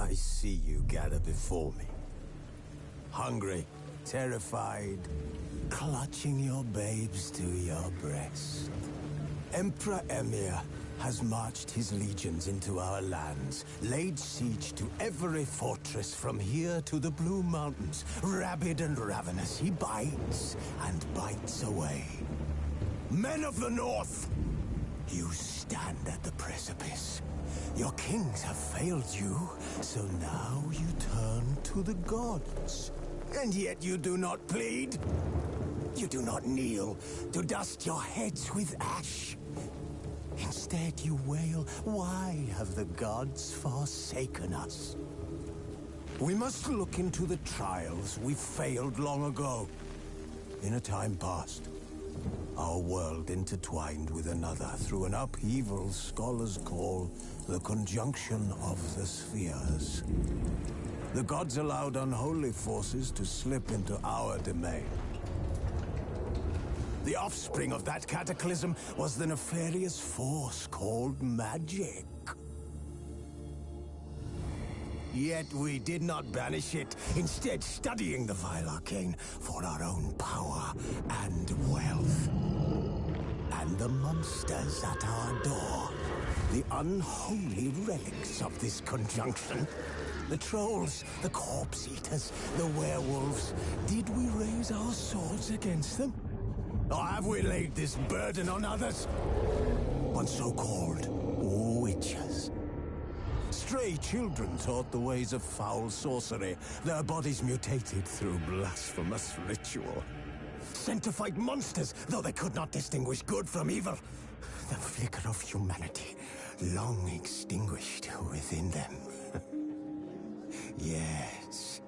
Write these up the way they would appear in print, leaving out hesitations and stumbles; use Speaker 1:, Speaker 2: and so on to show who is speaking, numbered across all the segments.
Speaker 1: I see you gather before me. Hungry, terrified, clutching your babes to your breast. Emperor Emir has marched his legions into our lands, laid siege to every fortress from here to the Blue Mountains. Rabid and ravenous, he bites and bites away. Men of the North, you stand at the precipice. Your kings have failed you, so now you turn to the gods. And yet you do not plead. You do not kneel to dust your heads with ash. Instead you wail, why have the gods forsaken us? We must look into the trials we failed long ago. In a time past, our world intertwined with another through an upheaval scholars call the conjunction of the spheres. The gods allowed unholy forces to slip into our domain. The offspring of that cataclysm was the nefarious force called magic. Yet we did not banish it, instead studying the vile arcane for our own power and wealth. And the monsters at our door, the unholy relics of this conjunction. The trolls, the corpse eaters, the werewolves. Did we raise our swords against them? Or have we laid this burden on others? On so-called witches. Stray children taught the ways of foul sorcery, their bodies mutated through blasphemous ritual. Sent to fight monsters, though they could not distinguish good from evil. The flicker of humanity, long extinguished within them. Yes,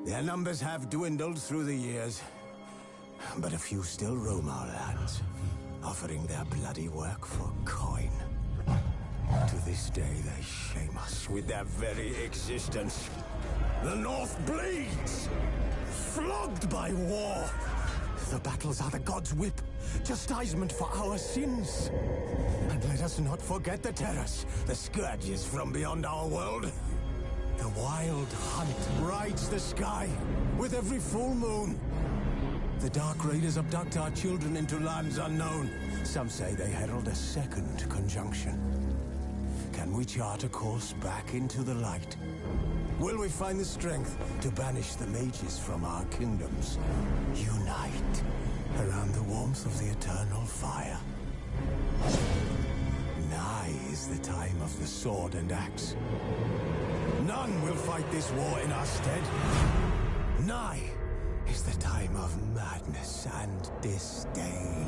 Speaker 1: their numbers have dwindled through the years. But a few still roam our lands, offering their bloody work for coin. To this day, they shame us with their very existence. The North bleeds, flogged by war. The battles are the gods' whip, chastisement for our sins. And let us not forget the terrors, the scourges from beyond our world. The wild hunt rides the sky with every full moon. The Dark Raiders abduct our children into lands unknown. Some say they herald a second conjunction. Can we chart a course back into the light? Will we find the strength to banish the mages from our kingdoms? Unite around the warmth of the eternal fire. Nigh is the time of the sword and axe. None will fight this war in our stead. Nigh is the time of madness and disdain.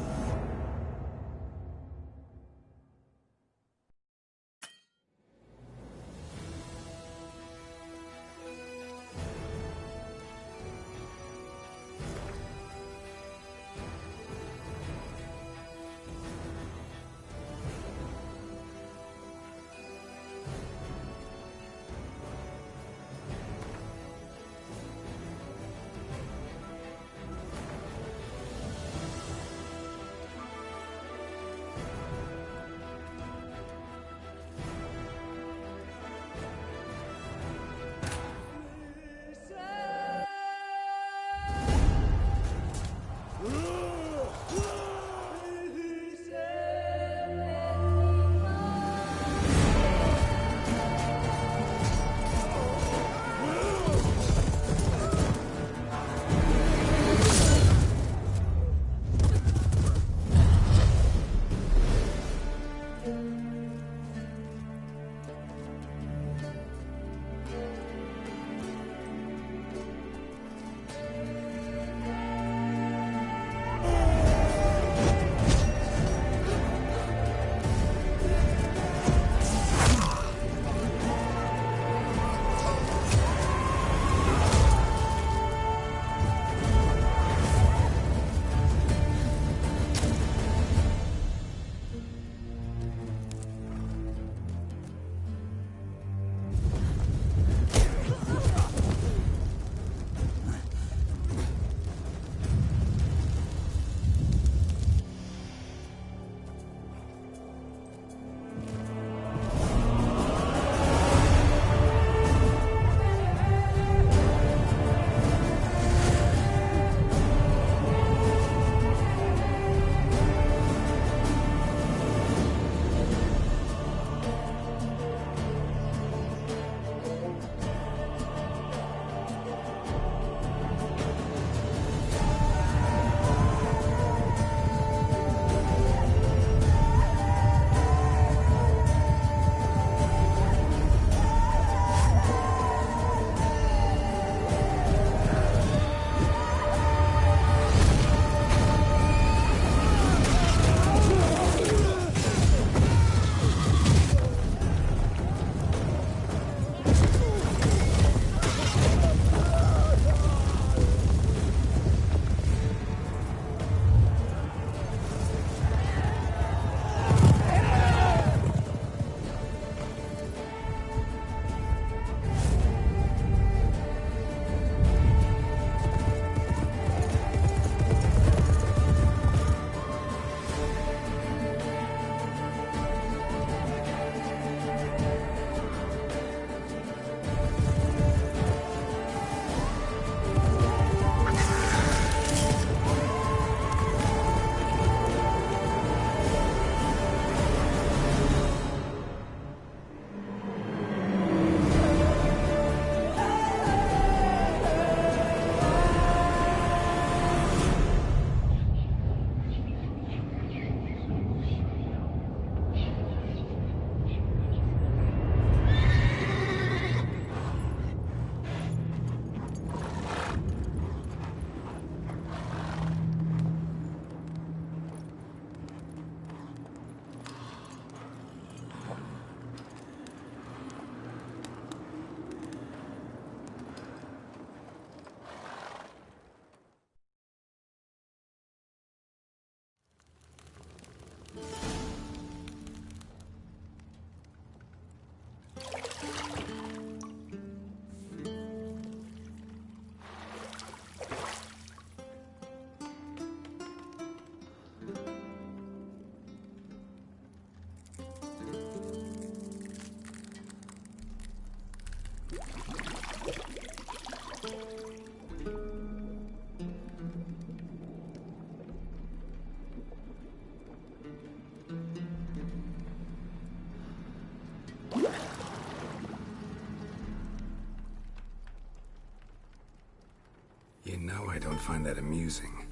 Speaker 2: You know I don't find that amusing.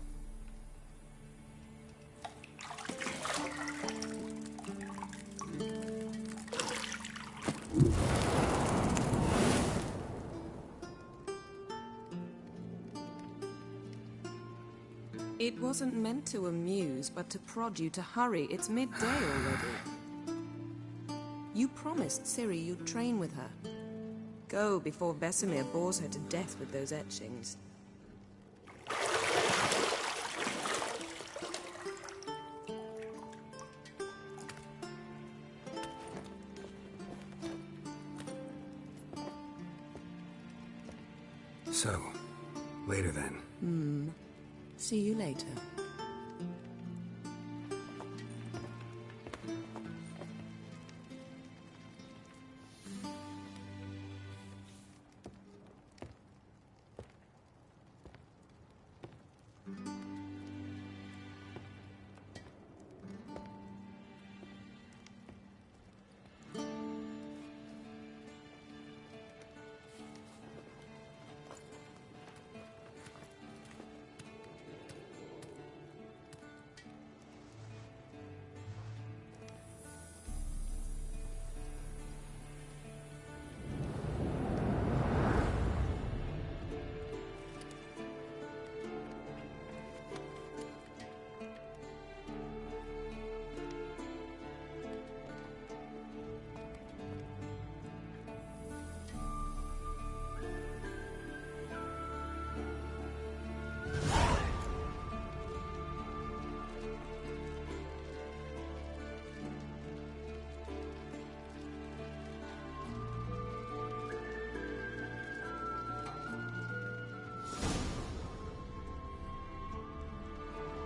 Speaker 3: It wasn't meant to amuse, but to prod you to hurry. It's midday already. You promised Ciri you'd train with her. Go before Vesemir bores her to death with those etchings.
Speaker 2: So, later then.
Speaker 3: See you later.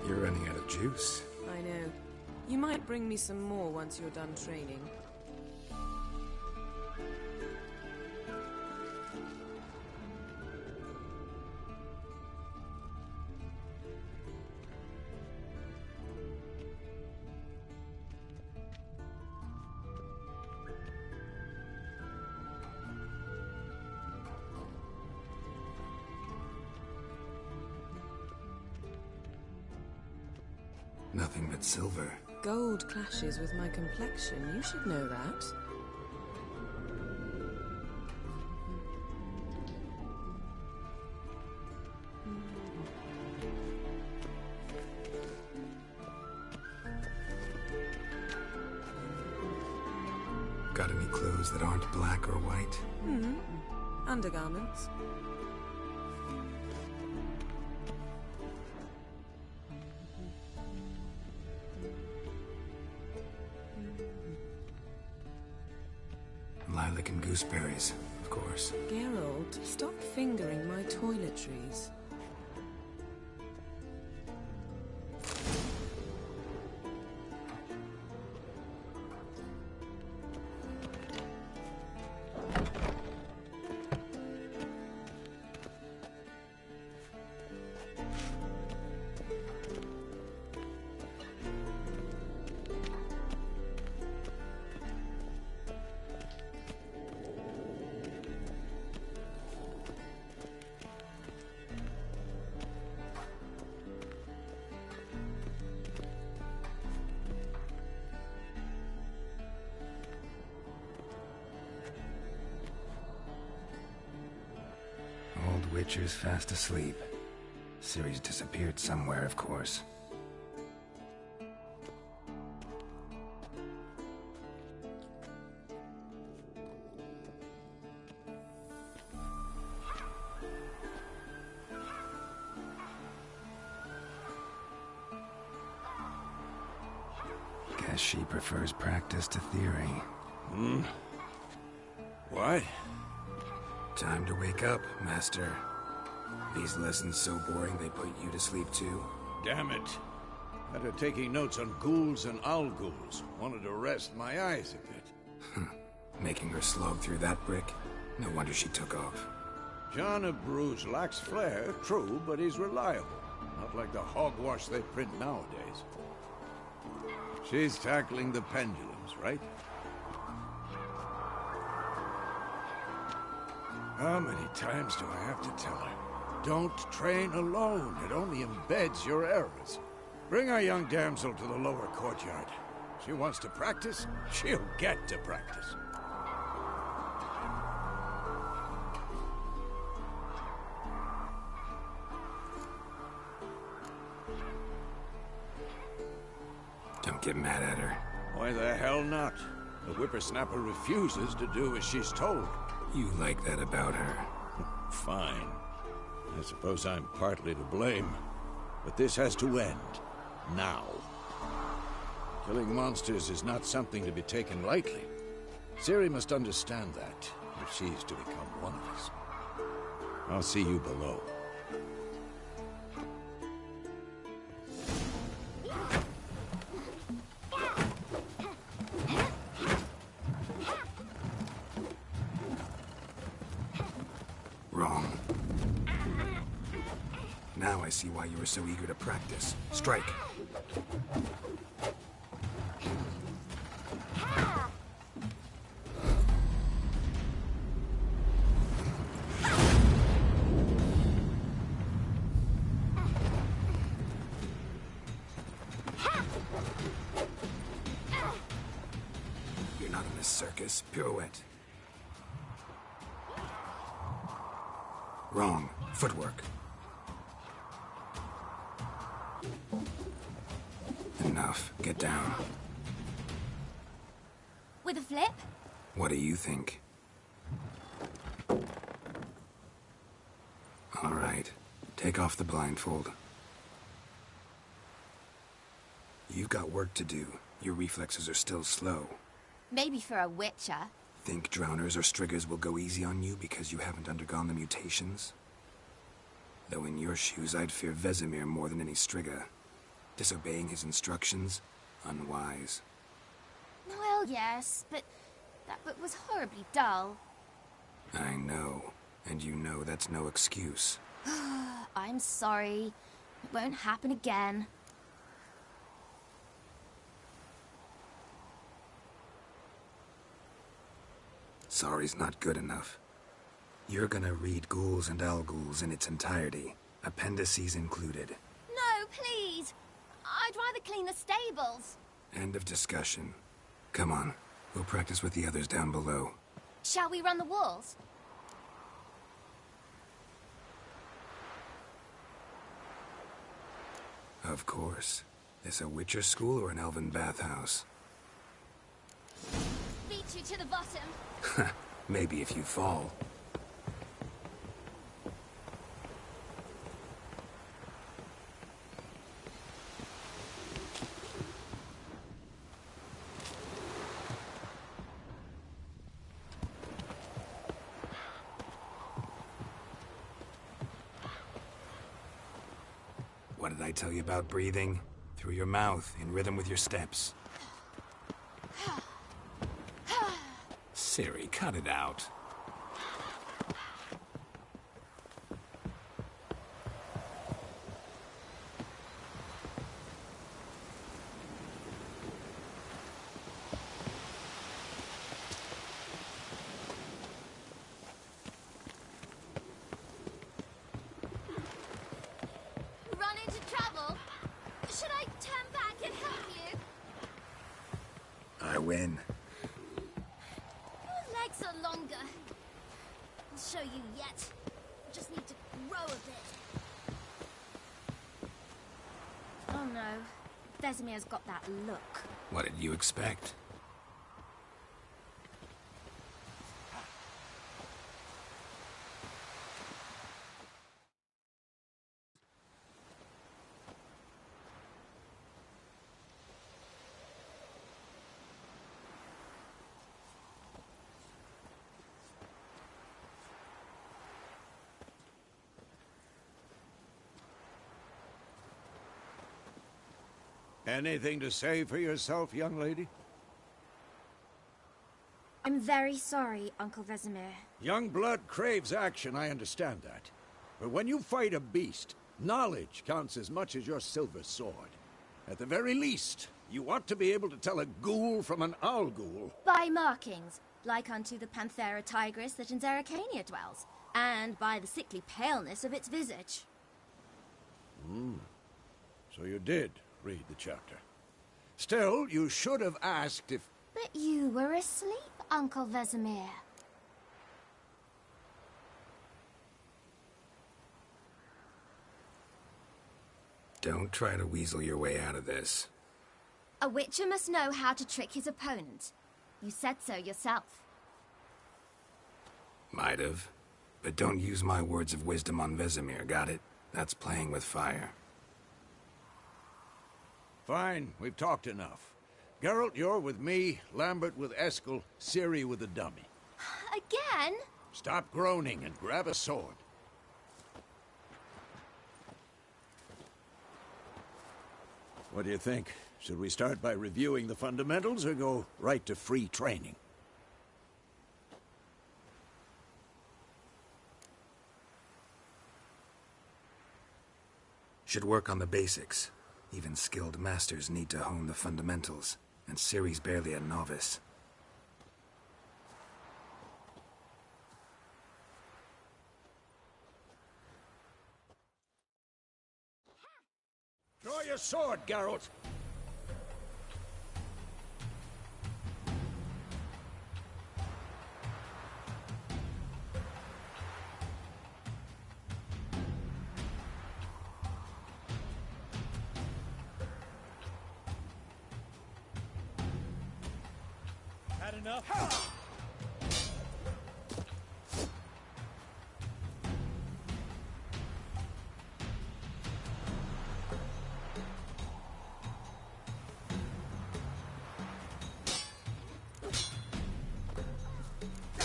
Speaker 2: You're running out of juice.
Speaker 3: I know. You might bring me some more once you're done training.
Speaker 2: Nothing but silver.
Speaker 3: Gold clashes with my complexion. You should know that.
Speaker 2: Got any clothes that aren't black or white?
Speaker 3: Undergarments.
Speaker 2: Lilac and gooseberries, of course.
Speaker 3: Geralt, stop fingering my toiletries.
Speaker 2: Old Witcher's fast asleep. Ciri's disappeared somewhere, of course. Guess she prefers practice to theory.
Speaker 4: What?
Speaker 2: Time to wake up, Master. These lessons so boring they put you to sleep too?
Speaker 4: Damn it. After taking notes on ghouls and owl ghouls, wanted to rest my eyes a bit.
Speaker 2: Making her slog through that brick? No wonder she took off.
Speaker 4: John of Bruges lacks flair, true, but he's reliable. Not like the hogwash they print nowadays. She's tackling the pendulums, right? How many times do I have to tell her? Don't train alone. It only embeds your errors. Bring our young damsel to the lower courtyard. She wants to practice, she'll get to practice.
Speaker 2: Don't get mad at her.
Speaker 4: Why the hell not? The whippersnapper refuses to do as she's told.
Speaker 2: You like that about her.
Speaker 4: Fine. I suppose I'm partly to blame. But this has to end. Now. Killing monsters is not something to be taken lightly. Ciri must understand that, if she's to become one of us. I'll see you below.
Speaker 2: Wrong. Now I see why you were so eager to practice. Strike. You're not in this circus. Pirouette. Wrong. Footwork. Enough. Get down.
Speaker 5: With a flip?
Speaker 2: What do you think? All right. Take off the blindfold. You've got work to do. Your reflexes are still slow.
Speaker 5: Maybe for a witcher.
Speaker 2: Think drowners or striggers will go easy on you because you haven't undergone the mutations? Though in your shoes, I'd fear Vesemir more than any strigger. Disobeying his instructions? Unwise.
Speaker 5: Well, yes, but that book was horribly dull.
Speaker 2: I know. And you know that's no excuse.
Speaker 5: I'm sorry. It won't happen again.
Speaker 2: Sorry's not good enough. You're gonna read Ghouls and Al-Ghouls in its entirety, appendices included.
Speaker 5: No, please! I'd rather clean the stables.
Speaker 2: End of discussion. Come on, we'll practice with the others down below.
Speaker 5: Shall we run the walls?
Speaker 2: Of course. This a Witcher school or an elven bathhouse?
Speaker 5: Beat you to the bottom.
Speaker 2: Maybe if you fall. What did I tell you about breathing? Through your mouth, in rhythm with your steps. Ciri, cut it out.
Speaker 5: Run into trouble? Should I turn back and help you?
Speaker 2: I win.
Speaker 5: Your legs are longer. I'll show you yet. I just need to grow a bit. Oh no. Vesemir's got that look.
Speaker 2: What did you expect?
Speaker 4: Anything to say for yourself, young lady?
Speaker 5: I'm very sorry, Uncle Vesemir.
Speaker 4: Young blood craves action, I understand that. But when you fight a beast, knowledge counts as much as your silver sword. At the very least, you ought to be able to tell a ghoul from an owl ghoul.
Speaker 5: By markings, like unto the Panthera tigris that in Zerrikania dwells, And by the sickly paleness of its visage.
Speaker 4: So you did read the chapter. Still, you should have asked if...
Speaker 5: But you were asleep, Uncle Vesemir.
Speaker 2: Don't try to weasel your way out of this.
Speaker 5: A witcher must know how to trick his opponent. You said so yourself.
Speaker 2: Might have. But don't use my words of wisdom on Vesemir, got it? That's playing with fire.
Speaker 4: Fine, we've talked enough. Geralt, you're with me, Lambert with Eskel, Ciri with the dummy.
Speaker 5: Again?
Speaker 4: Stop groaning and grab a sword. What do you think? Should we start by reviewing the fundamentals or go right to free training?
Speaker 2: Should work on the basics. Even skilled masters need to hone the fundamentals, and Ciri's barely a novice.
Speaker 4: Draw your sword, Geralt!
Speaker 6: Had enough?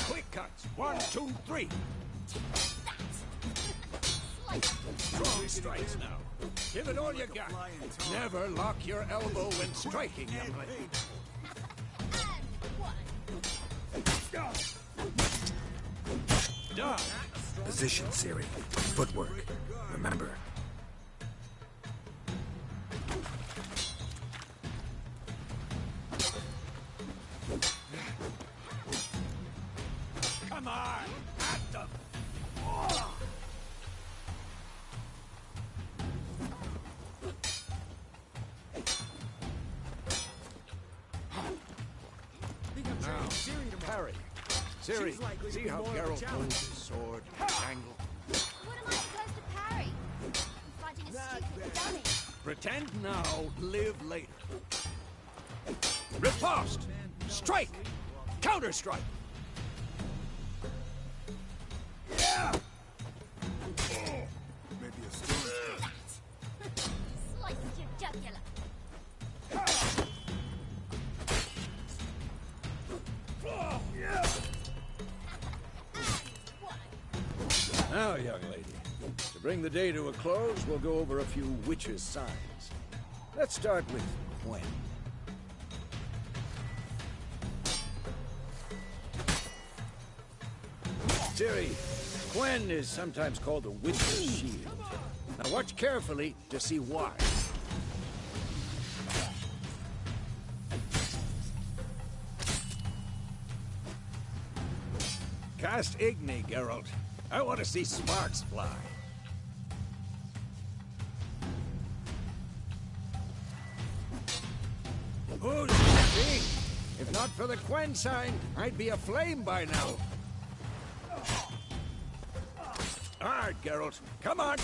Speaker 4: Quick cuts! 1, 2, 3! Strong strikes now. Give it all you got. Never lock your elbow when striking, young lady. Done.
Speaker 2: Position, Ciri. Footwork. Remember.
Speaker 4: Come on! At them! Now, parry. Ciri, see how Geralt holds his sword, angle.
Speaker 5: What am I supposed to parry? I'm fighting a stupid dummy.
Speaker 4: Pretend now, live later. Riposte! Strike! Counter-strike! Yeah!
Speaker 1: Maybe a stone.
Speaker 5: Slices your jugular.
Speaker 4: Now, young lady, to bring the day to a close, we'll go over a few witches' signs. Let's start with Quen. Ciri, Quen is sometimes called the Witch's Shield. Now watch carefully to see why. Cast Igni, Geralt. I want to see sparks fly. Who's happy? If not for the Quen sign, I'd be aflame by now. Hard, Geralt. Come on.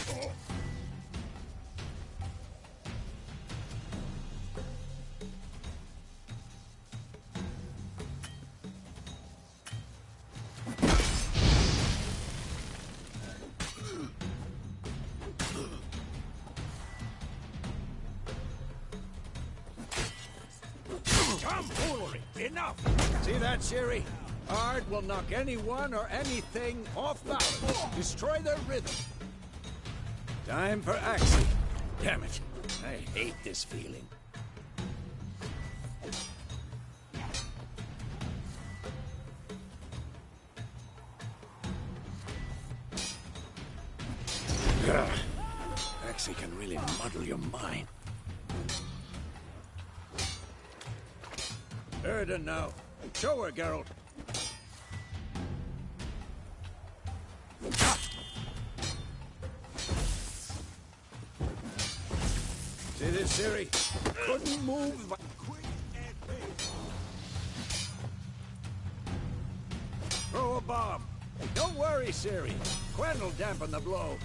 Speaker 4: Tomfoolery! Enough! See that, Ciri? Ard will knock anyone or anything off balance. Destroy their rhythm. Time for Axii. Damn it. I hate this feeling. Ugh. Axii can really muddle your mind. Erden now. Show her, Geralt. See this, Ciri? Couldn't move.
Speaker 1: Quick and pace.
Speaker 4: Throw a bomb. Don't worry, Ciri. Quen will dampen the blow.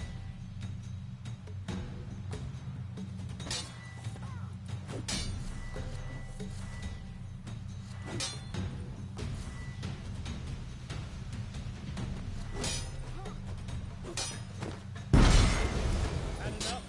Speaker 6: Had enough?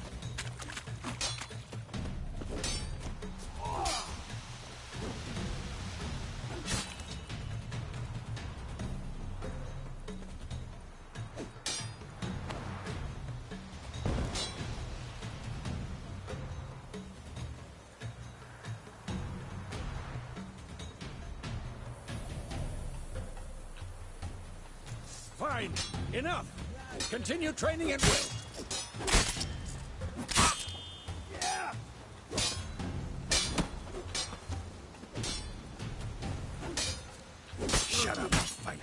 Speaker 4: Fine. Enough. Continue training at will.
Speaker 2: Shut up and fight.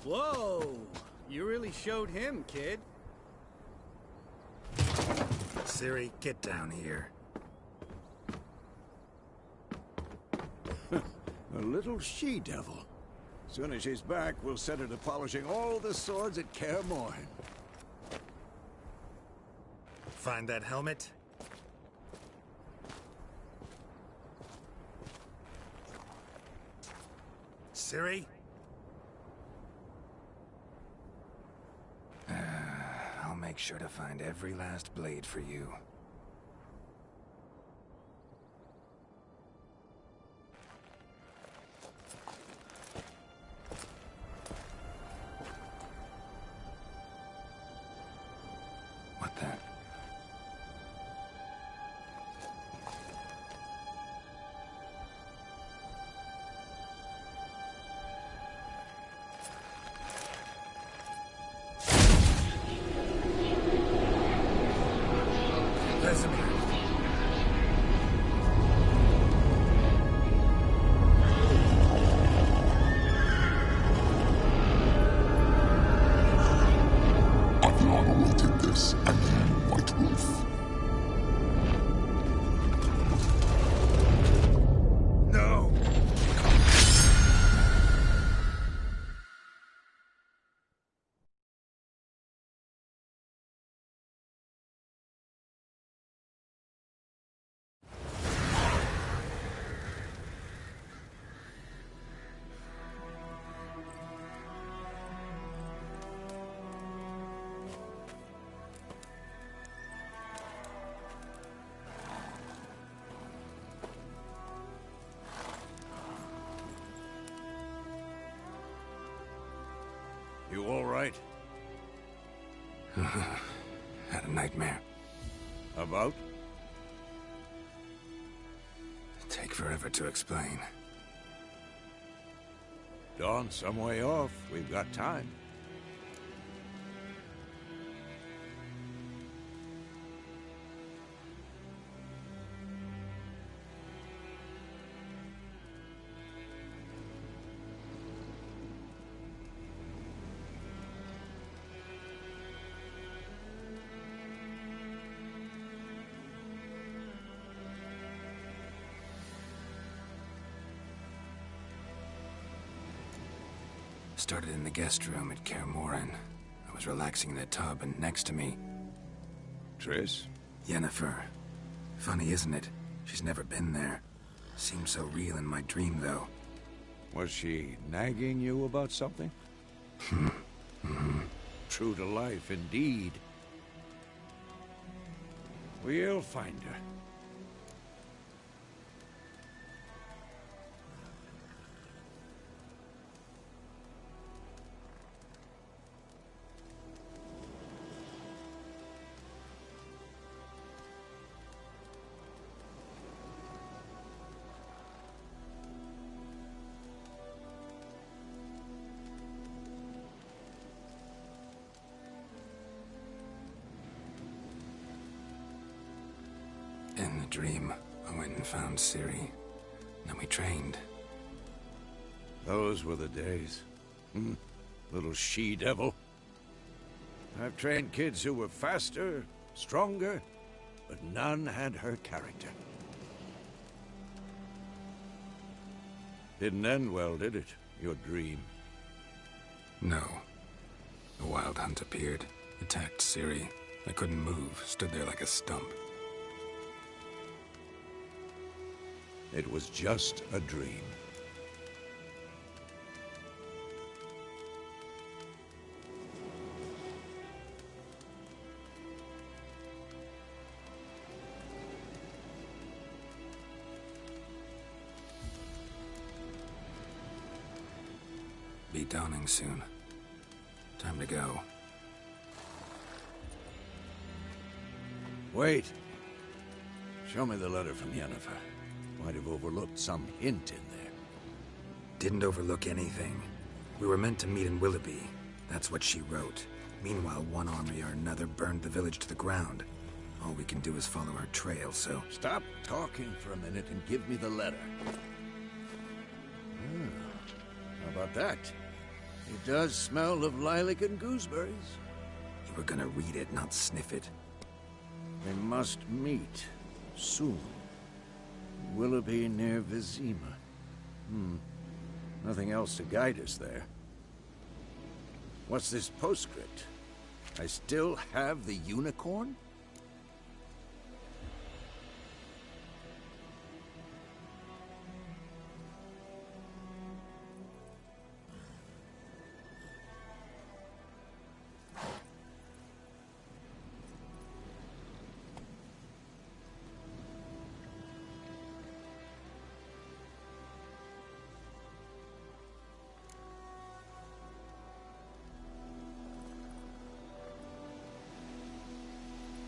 Speaker 7: Whoa! You really showed him, kid.
Speaker 2: Ciri, get down here.
Speaker 4: A little she-devil. Soon as she's back, we'll set her to polishing all the swords at Kaer Morhen.
Speaker 2: Find that helmet? Ciri? I'll make sure to find every last blade for you. What the? Vesemir.
Speaker 8: Athlana will take this, and you, White Wolf.
Speaker 2: No!
Speaker 4: You all right?
Speaker 2: Had a nightmare.
Speaker 4: About?
Speaker 2: Take forever to explain.
Speaker 4: Dawn's some way off. We've got time.
Speaker 2: Started in the guest room at Kaer Morhen. I was relaxing in a tub, and next to me,
Speaker 4: Triss?
Speaker 2: Yennefer. Funny, isn't it? She's never been there. Seemed so real in my dream, though.
Speaker 4: Was she nagging you about something? True to life, indeed. We'll find her.
Speaker 2: In the dream, I went and found Ciri. Then we trained.
Speaker 4: Those were the days. Little she-devil. I've trained kids who were faster, stronger, but none had her character. Didn't end well, did it? Your dream?
Speaker 2: No. A wild hunt appeared, attacked Ciri. I couldn't move, stood there like a stump.
Speaker 4: It was just a dream.
Speaker 2: Be dawning soon. Time to go.
Speaker 4: Wait. Show me the letter from Yennefer. Might have overlooked some hint in there.
Speaker 2: Didn't overlook anything. We were meant to meet in Willoughby. That's what she wrote. Meanwhile, one army or another burned the village to the ground. All we can do is follow her trail, so...
Speaker 4: Stop talking for a minute and give me the letter. How about that? It does smell of lilac and gooseberries.
Speaker 2: You were gonna read it, not sniff it.
Speaker 4: We must meet soon. Willoughby near Vizima. Nothing else to guide us there. What's this postscript? I still have the unicorn?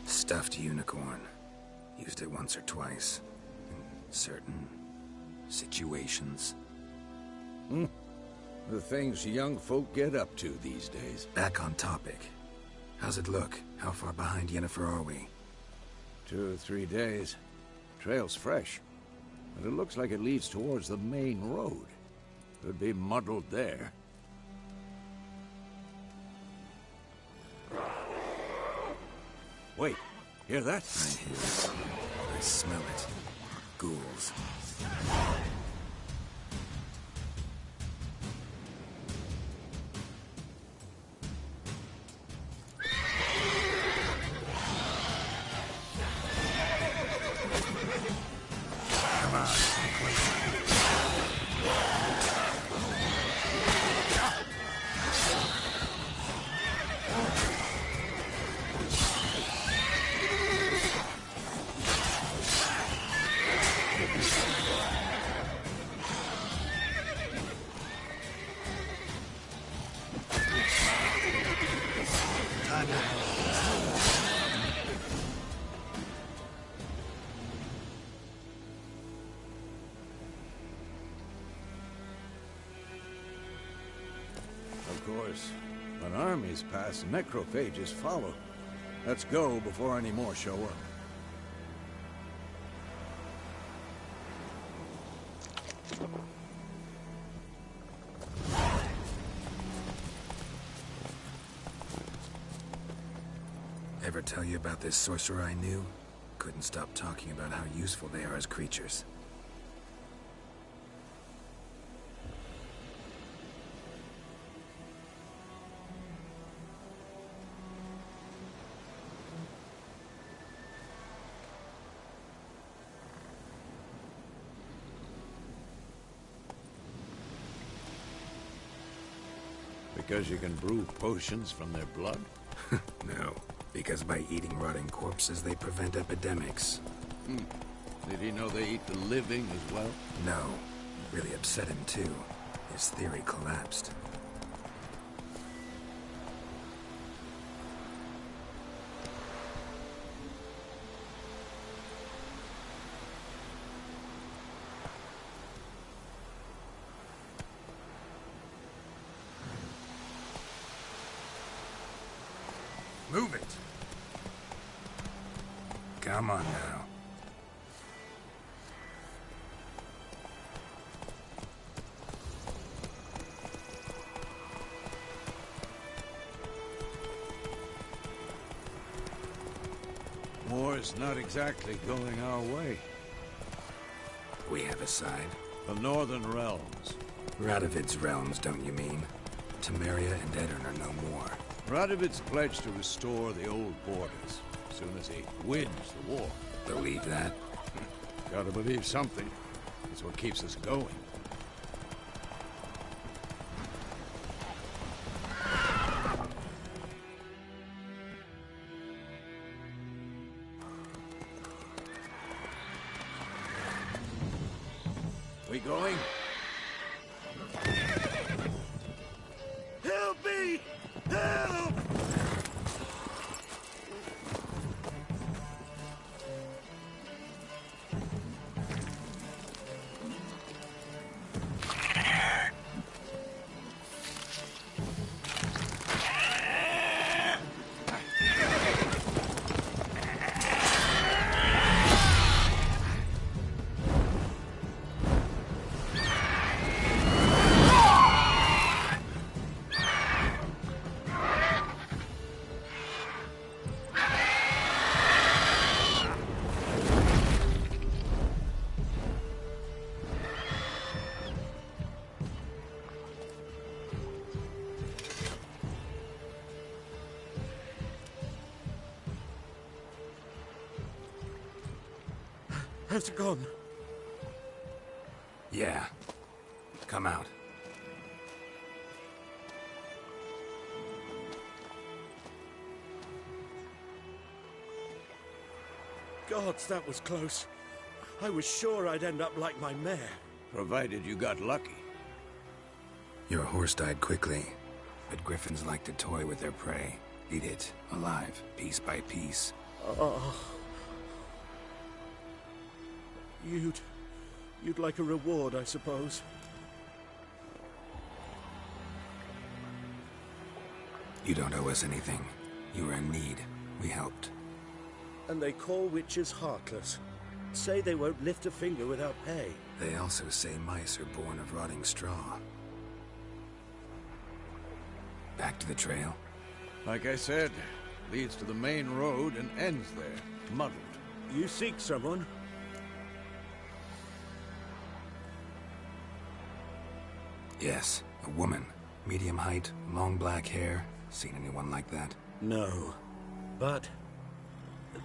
Speaker 2: Stuffed unicorn. Used it once or twice. In certain situations.
Speaker 4: The things young folk get up to these days.
Speaker 2: Back on topic. How's it look? How far behind Yennefer are we?
Speaker 4: 2 or 3 days. Trail's fresh. But it looks like it leads towards the main road. Could be muddled there. Wait, hear that?
Speaker 2: I hear it. I smell it. Ghouls. Come on,
Speaker 4: Of course. When armies pass, necrophages follow. Let's go before any more show up.
Speaker 2: Ever tell you about this sorcerer I knew? Couldn't stop talking about how useful they are as creatures.
Speaker 4: Because you can brew potions from their blood?
Speaker 2: No, because by eating rotting corpses, they prevent epidemics.
Speaker 4: Did he know they eat the living as well?
Speaker 2: No, really upset him too. His theory collapsed. Move it! Come on now.
Speaker 4: war's not exactly going our way.
Speaker 2: We have a side.
Speaker 4: The Northern Realms.
Speaker 2: Radovid's realms, don't you mean? Temeria and Edirn are no more.
Speaker 4: Radovid's pledged to restore the old borders as soon as he wins the war.
Speaker 2: Believe that?
Speaker 4: Gotta believe something. It's what keeps us going. We going? Help me! Help!
Speaker 6: Has it gone?
Speaker 2: Yeah. Come out.
Speaker 6: Gods, that was close. I was sure I'd end up like my mare.
Speaker 4: Provided you got lucky.
Speaker 2: Your horse died quickly, but griffins like to toy with their prey. Eat it, alive, piece by piece.
Speaker 6: Oh. You'd like a reward, I suppose.
Speaker 2: You don't owe us anything. You were in need. We helped.
Speaker 6: And they call witches heartless. Say they won't lift a finger without pay.
Speaker 2: They also say mice are born of rotting straw. Back to the trail?
Speaker 4: Like I said, leads to the main road and ends there, muddled.
Speaker 6: You seek someone?
Speaker 2: Yes, a woman. Medium height, long black hair. Seen anyone like that?
Speaker 6: No. But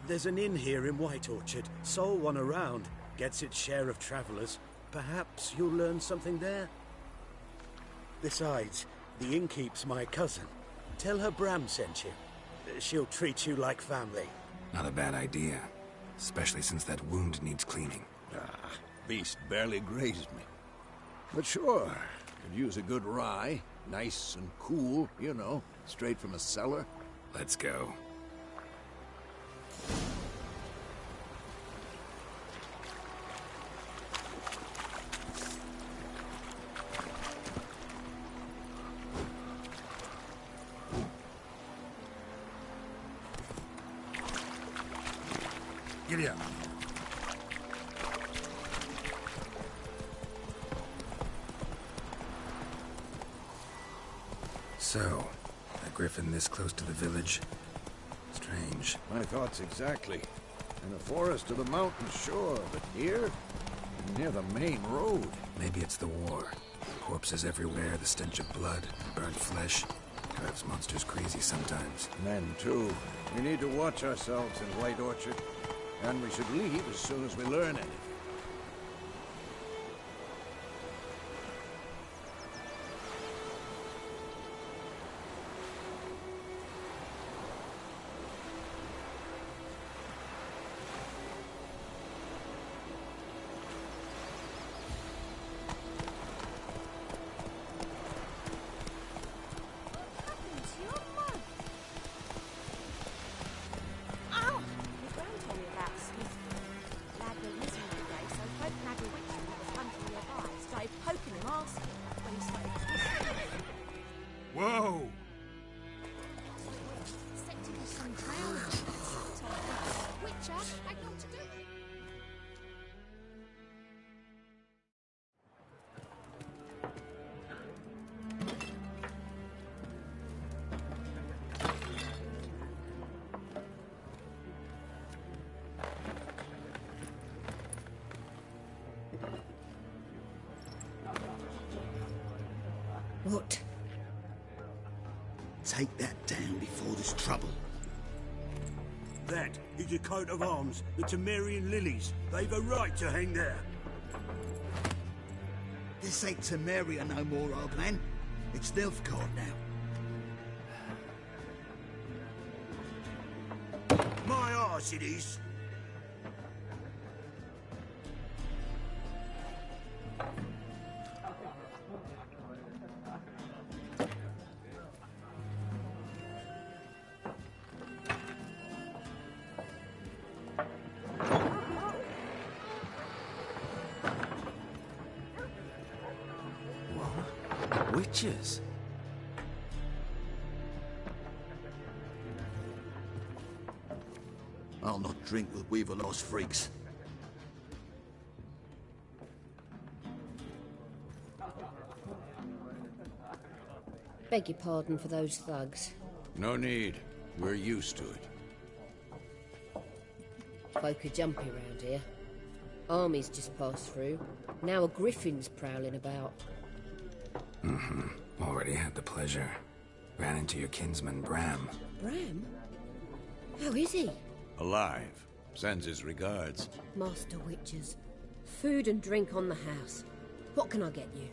Speaker 6: there's an inn here in White Orchard. Sole one around. Gets its share of travelers. Perhaps you'll learn something there? Besides, the innkeep's my cousin. Tell her Bram sent you. She'll treat you like family.
Speaker 2: Not a bad idea. Especially since that wound needs cleaning.
Speaker 4: Beast barely grazed me. But sure, could use a good rye. Nice and cool, you know, straight from a cellar.
Speaker 2: Let's go. Giddy up. So, a griffin this close to the village? Strange.
Speaker 4: My thoughts exactly. In the forest or the mountain, sure, but here? Near the main road.
Speaker 2: Maybe it's the war. Corpses everywhere, the stench of blood, burnt flesh. Drives monsters crazy sometimes.
Speaker 4: Men, too. We need to watch ourselves in White Orchard. And we should leave as soon as we learn anything.
Speaker 9: What?
Speaker 10: Take that down before there's trouble.
Speaker 6: That is a coat of arms, the Temerian lilies. They've a right to hang there.
Speaker 10: This ain't Temeria no more, old man. It's Nilfgaard now.
Speaker 6: My arse it is.
Speaker 1: Witches?
Speaker 10: I'll not drink with Weaver-lost freaks.
Speaker 9: Beg your pardon for those thugs.
Speaker 4: No need. We're used to it.
Speaker 9: Folk are jumpy round here. Armies just passed through. Now a griffin's prowling about.
Speaker 2: Already had the pleasure. Ran into your kinsman, Bram.
Speaker 9: Bram? How is he?
Speaker 4: Alive. Sends his regards.
Speaker 9: Master Witches. Food and drink on the house. What can I get you?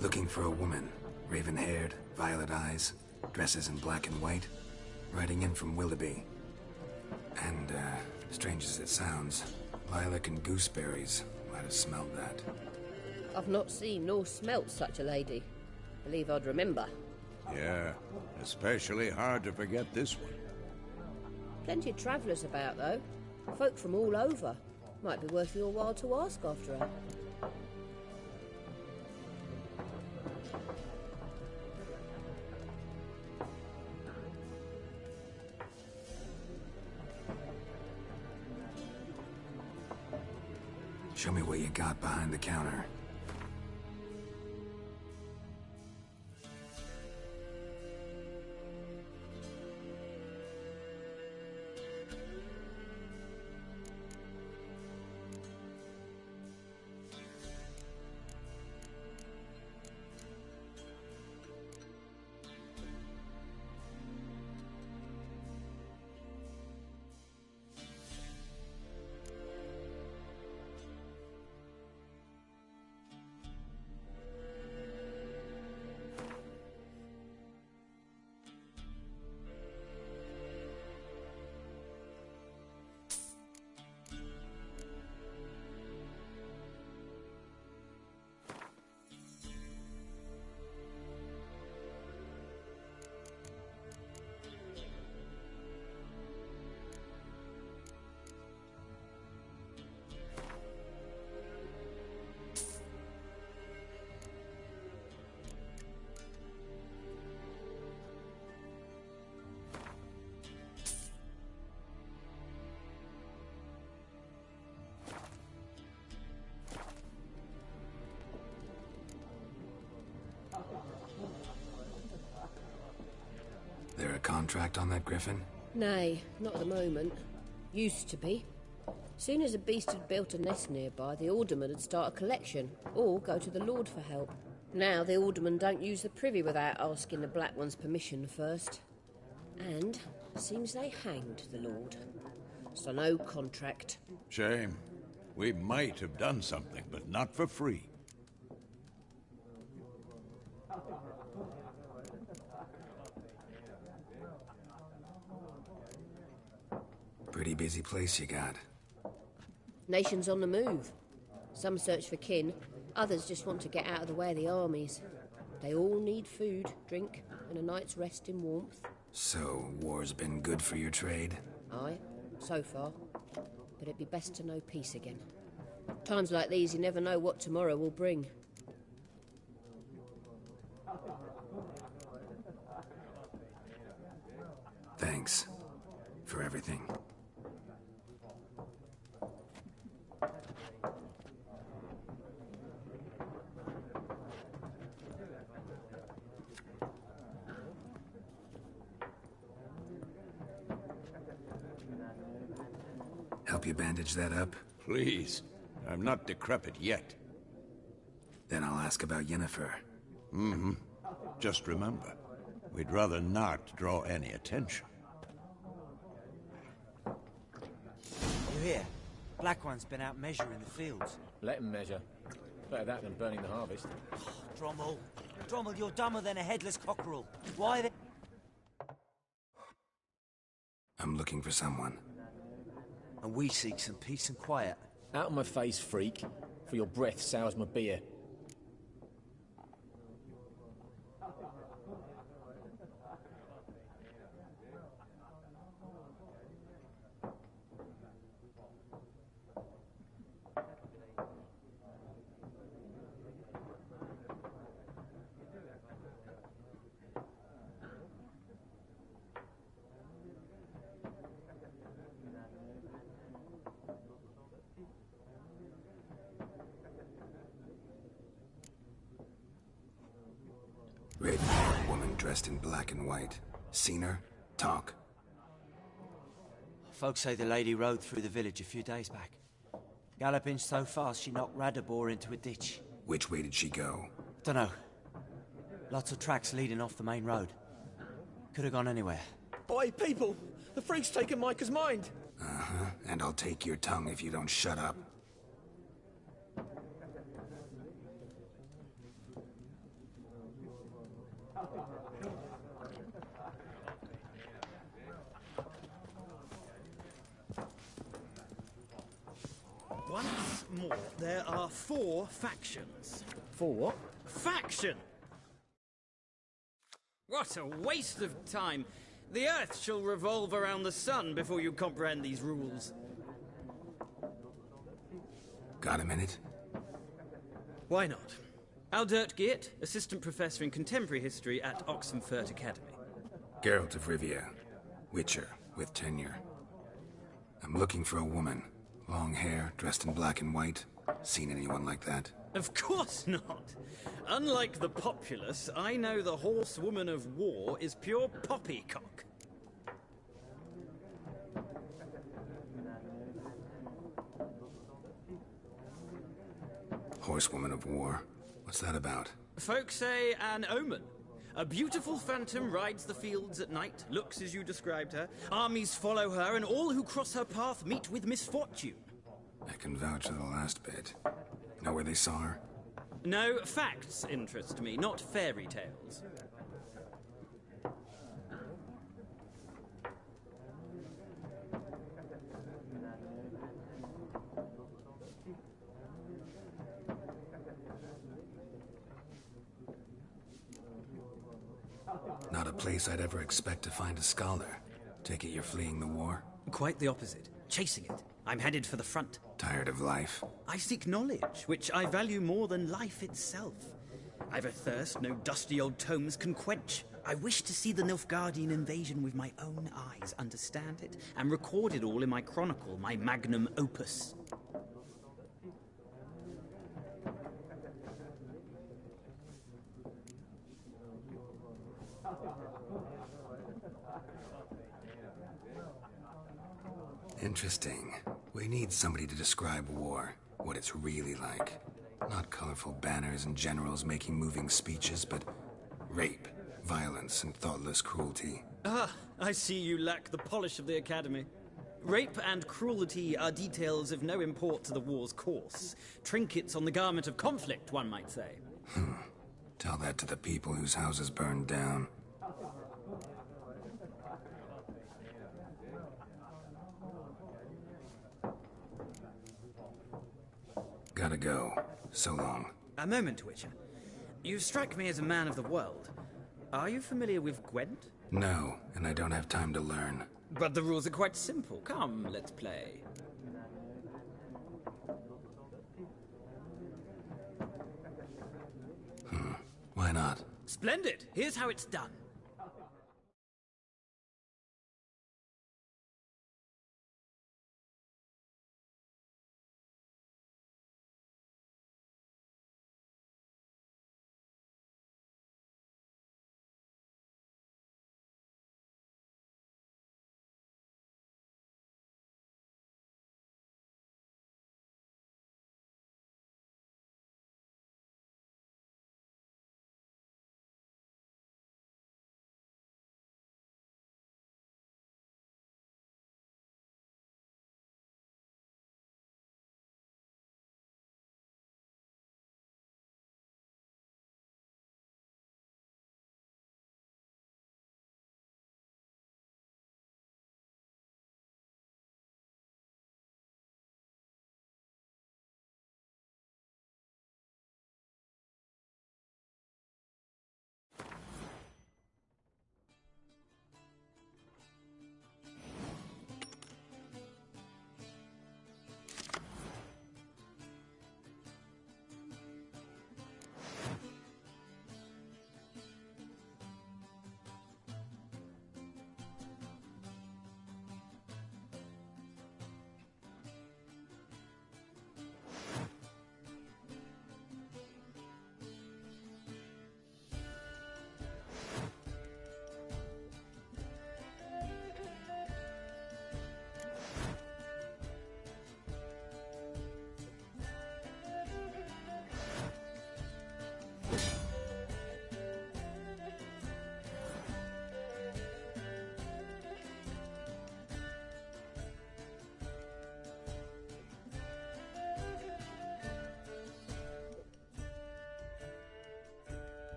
Speaker 2: Looking for a woman. Raven-haired, violet eyes, dresses in black and white. Riding in from Willoughby. And, strange as it sounds, lilac and gooseberries might have smelled that.
Speaker 9: I've not seen nor smelt such a lady. Believe I'd remember.
Speaker 4: Yeah, especially hard to forget this one.
Speaker 9: Plenty of travellers about, though. Folk from all over. Might be worth your while to ask after her.
Speaker 2: Show me what you got behind the counter. There a contract on that griffin?
Speaker 9: Nay, not at the moment. Used to be. Soon as a beast had built a nest nearby, the alderman would start a collection, or go to the Lord for help. Now the alderman don't use the privy without asking the Black One's permission first. And seems they hanged the Lord. So no contract.
Speaker 4: Shame. We might have done something, but not for free.
Speaker 2: Pretty busy place you got.
Speaker 9: Nations on the move. Some search for kin, others just want to get out of the way of the armies. They all need food, drink, and a night's rest in warmth.
Speaker 2: So, war's been good for your trade?
Speaker 9: Aye, so far. But it'd be best to know peace again. Times like these, you never know what tomorrow will bring.
Speaker 2: Thanks for everything. help you bandage that up?
Speaker 4: Please. I'm not decrepit yet.
Speaker 2: Then I'll ask about Yennefer.
Speaker 4: Mm-hmm. Just remember, we'd rather not draw any attention.
Speaker 11: You hear? Black One's been out measuring the fields.
Speaker 12: Let him measure. Better that than burning the harvest.
Speaker 11: Drommel. Drommel, you're dumber than a headless cockerel. Why the...
Speaker 2: I'm looking for someone.
Speaker 11: And we seek some peace and quiet.
Speaker 12: Out of my face, freak. For your breath sours my beer.
Speaker 2: Red-haired woman dressed in black and white. Seen her? Talk.
Speaker 11: Folks say the lady rode through the village a few days back. Galloping so fast she knocked Radabor into a ditch.
Speaker 2: Which way did she go?
Speaker 11: Dunno. Lots of tracks leading off the main road. Could have gone anywhere.
Speaker 12: Oi, people! The freak's taken Micah's mind!
Speaker 2: Uh-huh. And I'll take your tongue if you don't shut up.
Speaker 7: Once more, there are 4 factions.
Speaker 12: 4 what?
Speaker 7: Faction! What a waste of time! The Earth shall revolve around the sun before you comprehend these rules.
Speaker 2: Got a minute?
Speaker 7: Why not? Aldert Geert, Assistant Professor in Contemporary History at Oxenfurt Academy.
Speaker 2: Geralt of Rivia. Witcher, with tenure. I'm looking for a woman. Long hair, dressed in black and white. Seen anyone like that?
Speaker 7: Of course not! Unlike the populace, I know the horsewoman of war is pure poppycock.
Speaker 2: Horsewoman of war? What's that about?
Speaker 7: Folks say an omen. A beautiful phantom rides the fields at night, looks as you described her. Armies follow her, and all who cross her path meet with misfortune.
Speaker 2: I can vouch for the last bit. Know where they saw her?
Speaker 7: No, facts interest me, not fairy tales.
Speaker 2: Not a place I'd ever expect to find a scholar. Take it you're fleeing the war?
Speaker 7: Quite the opposite. Chasing it. I'm headed for the front.
Speaker 2: Tired of life?
Speaker 7: I seek knowledge, which I value more than life itself. I've a thirst no dusty old tomes can quench. I wish to see the Nilfgaardian invasion with my own eyes, understand it, and record it all in my chronicle, my magnum opus.
Speaker 2: Interesting. We need somebody to describe war, what it's really like. Not colorful banners and generals making moving speeches, but rape, violence, and thoughtless cruelty.
Speaker 7: Ah, I see you lack the polish of the Academy. Rape and cruelty are details of no import to the war's course. Trinkets on the garment of conflict, one might say.
Speaker 2: Tell that to the people whose houses burned down. Gotta go. So long.
Speaker 7: A moment, Witcher. You strike me as a man of the world. Are you familiar with Gwent?
Speaker 2: No, and I don't have time to learn.
Speaker 7: But the rules are quite simple. Come, let's play.
Speaker 2: Why not?
Speaker 7: Splendid! Here's how it's done.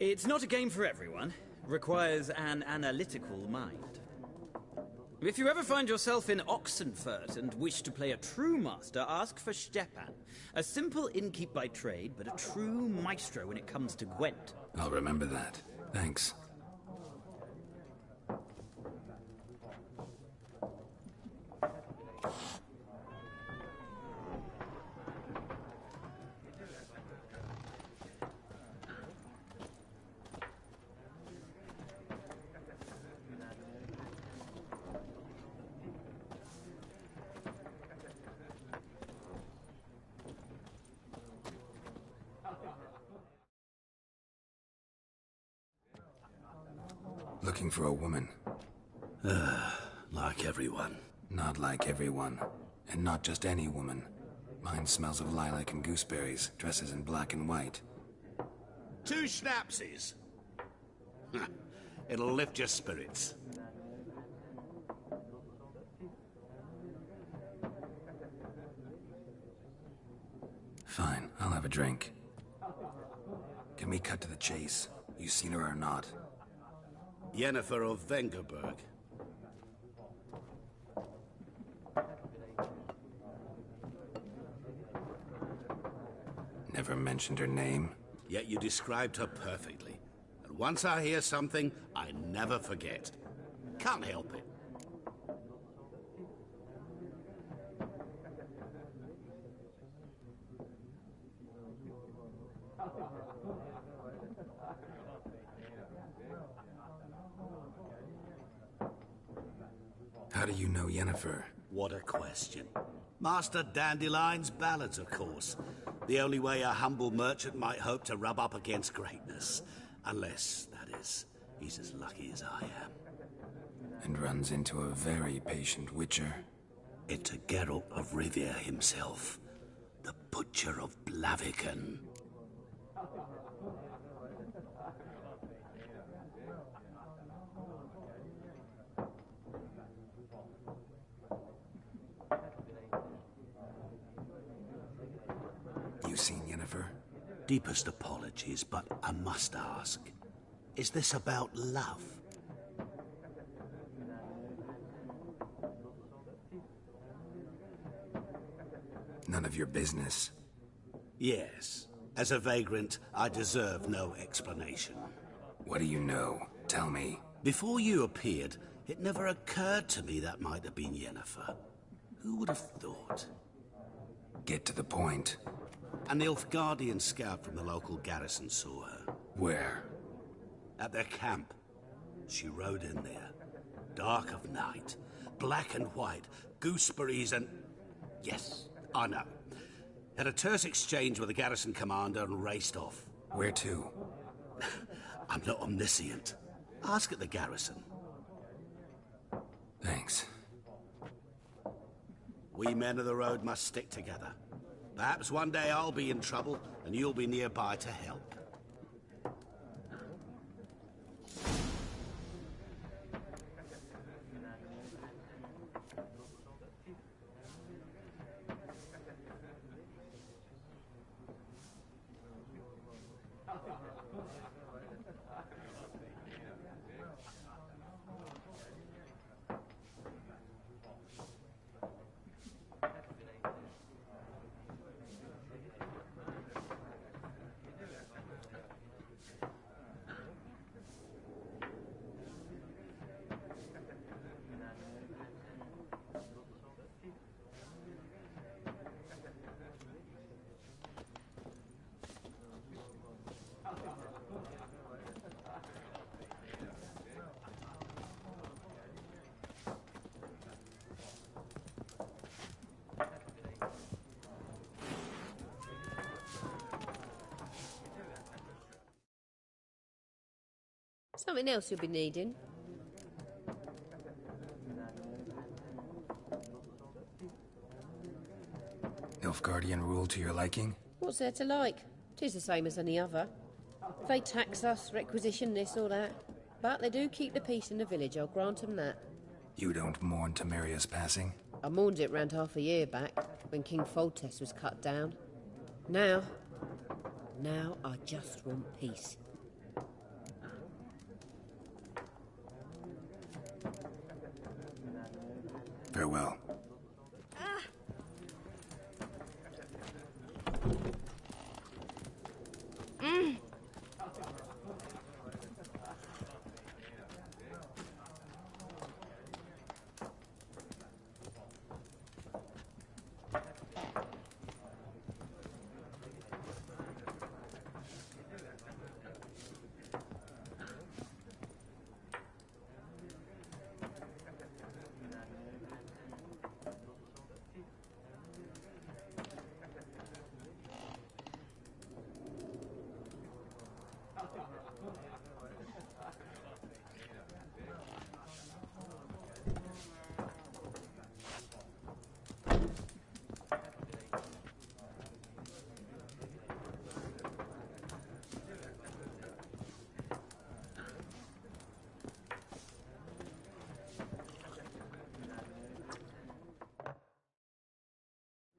Speaker 7: It's not a game for everyone. Requires an analytical mind. If you ever find yourself in Oxenfurt and wish to play a true master, ask for Stepan. A simple innkeep by trade, but a true maestro when it comes to Gwent.
Speaker 2: I'll remember that. Thanks. Looking for a woman.
Speaker 6: Like everyone.
Speaker 2: Not like everyone. And not just any woman. Mine smells of lilac and gooseberries, dresses in black and white.
Speaker 13: 2 schnapsies. It'll lift your spirits.
Speaker 2: Fine, I'll have a drink. Can we cut to the chase? You seen her or not?
Speaker 13: Yennefer of Vengerberg.
Speaker 2: Never mentioned her name.
Speaker 13: Yet you described her perfectly. And once I hear something, I never forget. Can't help it.
Speaker 2: How do you know Yennefer?
Speaker 13: What a question. Master Dandelion's ballads, of course. The only way a humble merchant might hope to rub up against greatness. Unless, that is, he's as lucky as I am.
Speaker 2: And runs into a very patient witcher.
Speaker 13: Into Geralt of Rivia himself. The Butcher of Blaviken.
Speaker 2: You seen Yennefer?
Speaker 13: Deepest apologies, but I must ask. Is this about love?
Speaker 2: None of your business.
Speaker 13: Yes. As a vagrant, I deserve no explanation.
Speaker 2: What do you know? Tell me.
Speaker 13: Before you appeared, it never occurred to me that might have been Yennefer. Who would have thought?
Speaker 2: Get to the point.
Speaker 13: An Nilfgaardian scout from the local garrison saw her.
Speaker 2: Where?
Speaker 13: At their camp. She rode in there. Dark of night. Black and white. Gooseberries and... Yes, I know. Had a terse exchange with the garrison commander and raced off.
Speaker 2: Where to?
Speaker 13: I'm not omniscient. Ask at the garrison.
Speaker 2: Thanks.
Speaker 13: We men of the road must stick together. Perhaps one day I'll be in trouble, and you'll be nearby to help.
Speaker 9: Something else you'll be needing.
Speaker 2: Nilfgaardian rule to your liking?
Speaker 9: What's there to like? 'Tis the same as any other. They tax us, requisition this or that. But they do keep the peace in the village, I'll grant them that.
Speaker 2: You don't mourn Temeria's passing?
Speaker 9: I mourned it round half a year back, when King Foltest was cut down. Now I just want peace.
Speaker 2: Farewell.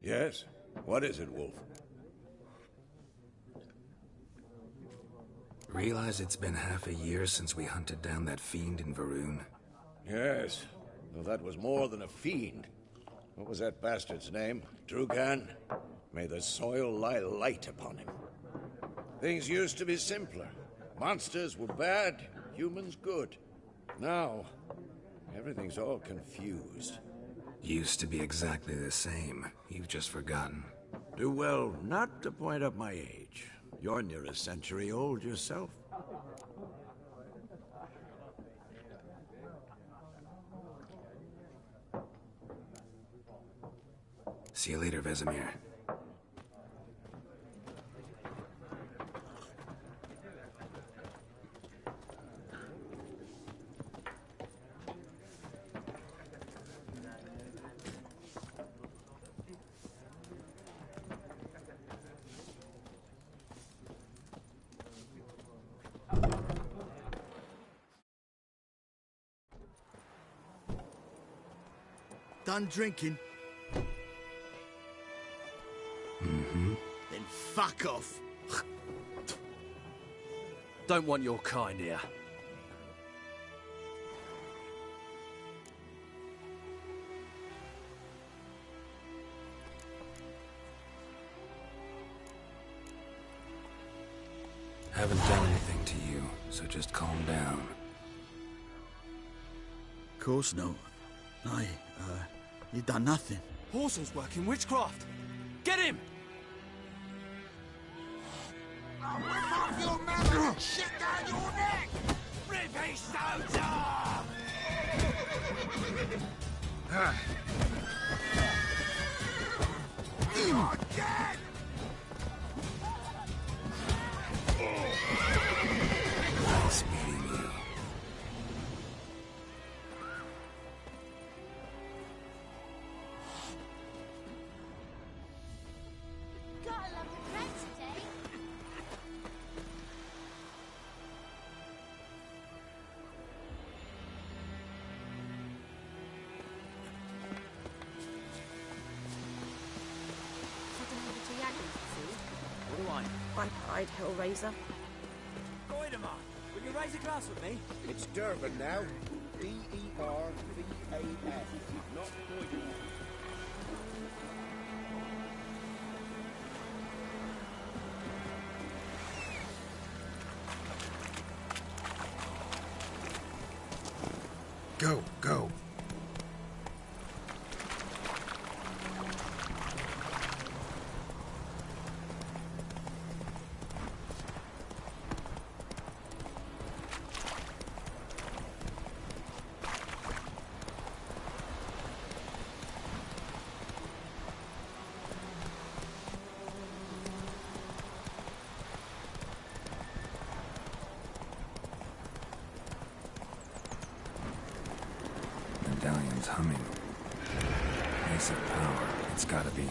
Speaker 4: Yes? What is it, Wolf?
Speaker 2: Realize it's been half a year since we hunted down that fiend in Varun?
Speaker 4: Yes, though that was more than a fiend. What was that bastard's name? Drugan? May the soil lie light upon him. Things used to be simpler. Monsters were bad, humans good. Now, everything's all confused.
Speaker 2: Used to be exactly the same. You've just forgotten.
Speaker 4: Do well not to point up my age. You're near a century old yourself.
Speaker 2: See you later, Vesemir.
Speaker 10: Done drinking?
Speaker 2: Mm-hmm.
Speaker 10: Then fuck off.
Speaker 14: Don't want your kind here.
Speaker 2: Haven't done anything to you, so just calm down.
Speaker 10: Of course not. You done nothing.
Speaker 14: Horsel's working witchcraft. Get him!
Speaker 15: I'll whip off your mouth and shit down your neck! Rip his stones off! You're dead!
Speaker 2: Nice meeting you.
Speaker 5: Got a lovely bread today.
Speaker 3: Heading over to Yagn's for food.
Speaker 14: What do I?
Speaker 3: My pride, Hellraiser.
Speaker 14: Goidemar, will you raise a glass with me?
Speaker 16: It's Durban now. D-E-R-V-A-S, not Goidemar.
Speaker 2: Go, go. Medallion's humming. Ace of power. It's gotta be.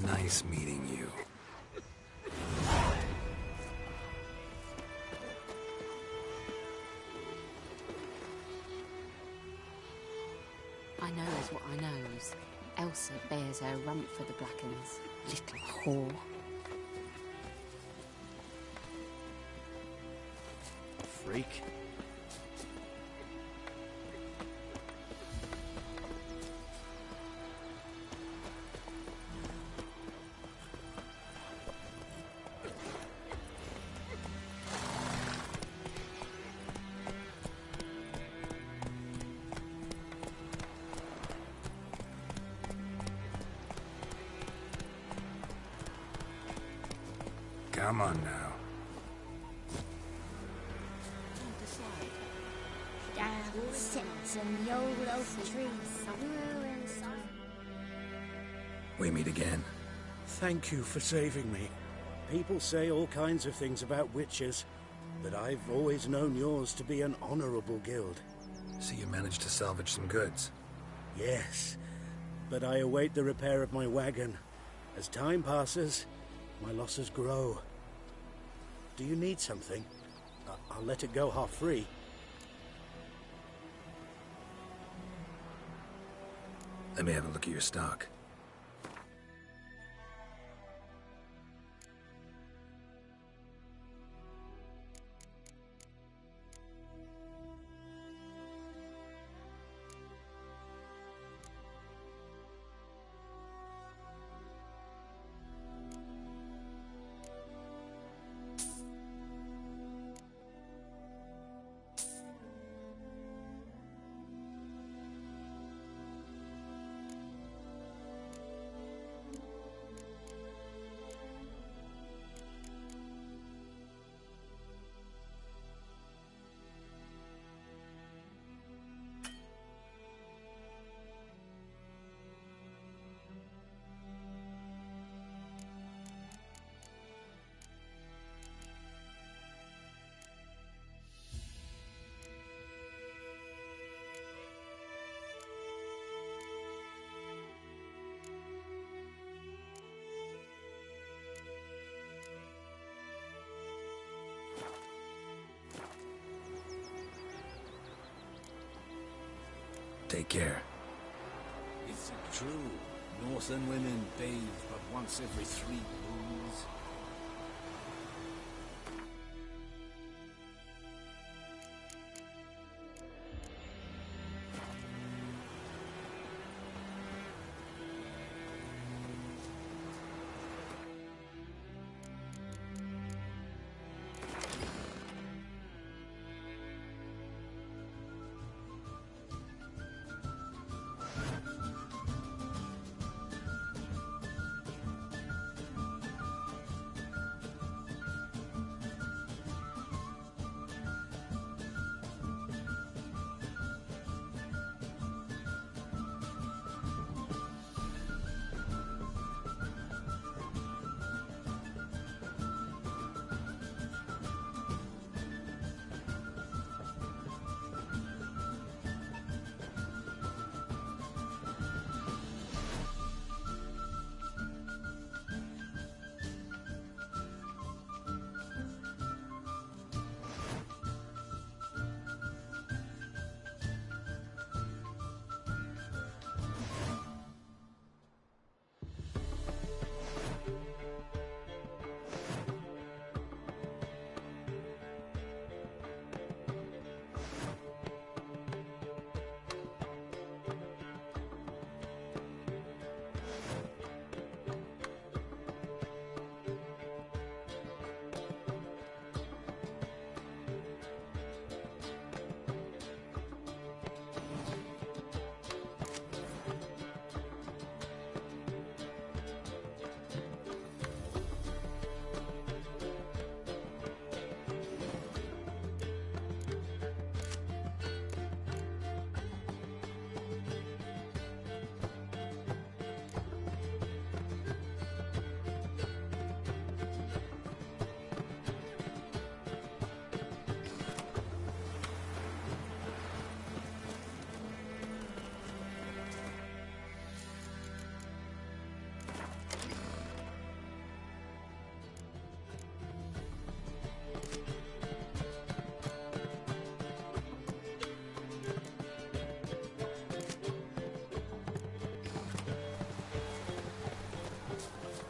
Speaker 2: Nice meeting you.
Speaker 3: I knows what I knows. Elsa bears her rump for the Blackens. Little whore.
Speaker 12: Freak.
Speaker 2: Come on now.
Speaker 5: Down sits in the old oak tree somewhere inside.
Speaker 2: We meet again.
Speaker 6: Thank you for saving me. People say all kinds of things about witches, but I've always known yours to be an honorable guild.
Speaker 2: So you managed to salvage some goods?
Speaker 6: Yes, but I await the repair of my wagon. As time passes, my losses grow. Do you need something? I'll let it go half-free.
Speaker 2: Let me have a look at your stock. Take care.
Speaker 16: Is it true? Northern women bathe but once every 3 moons?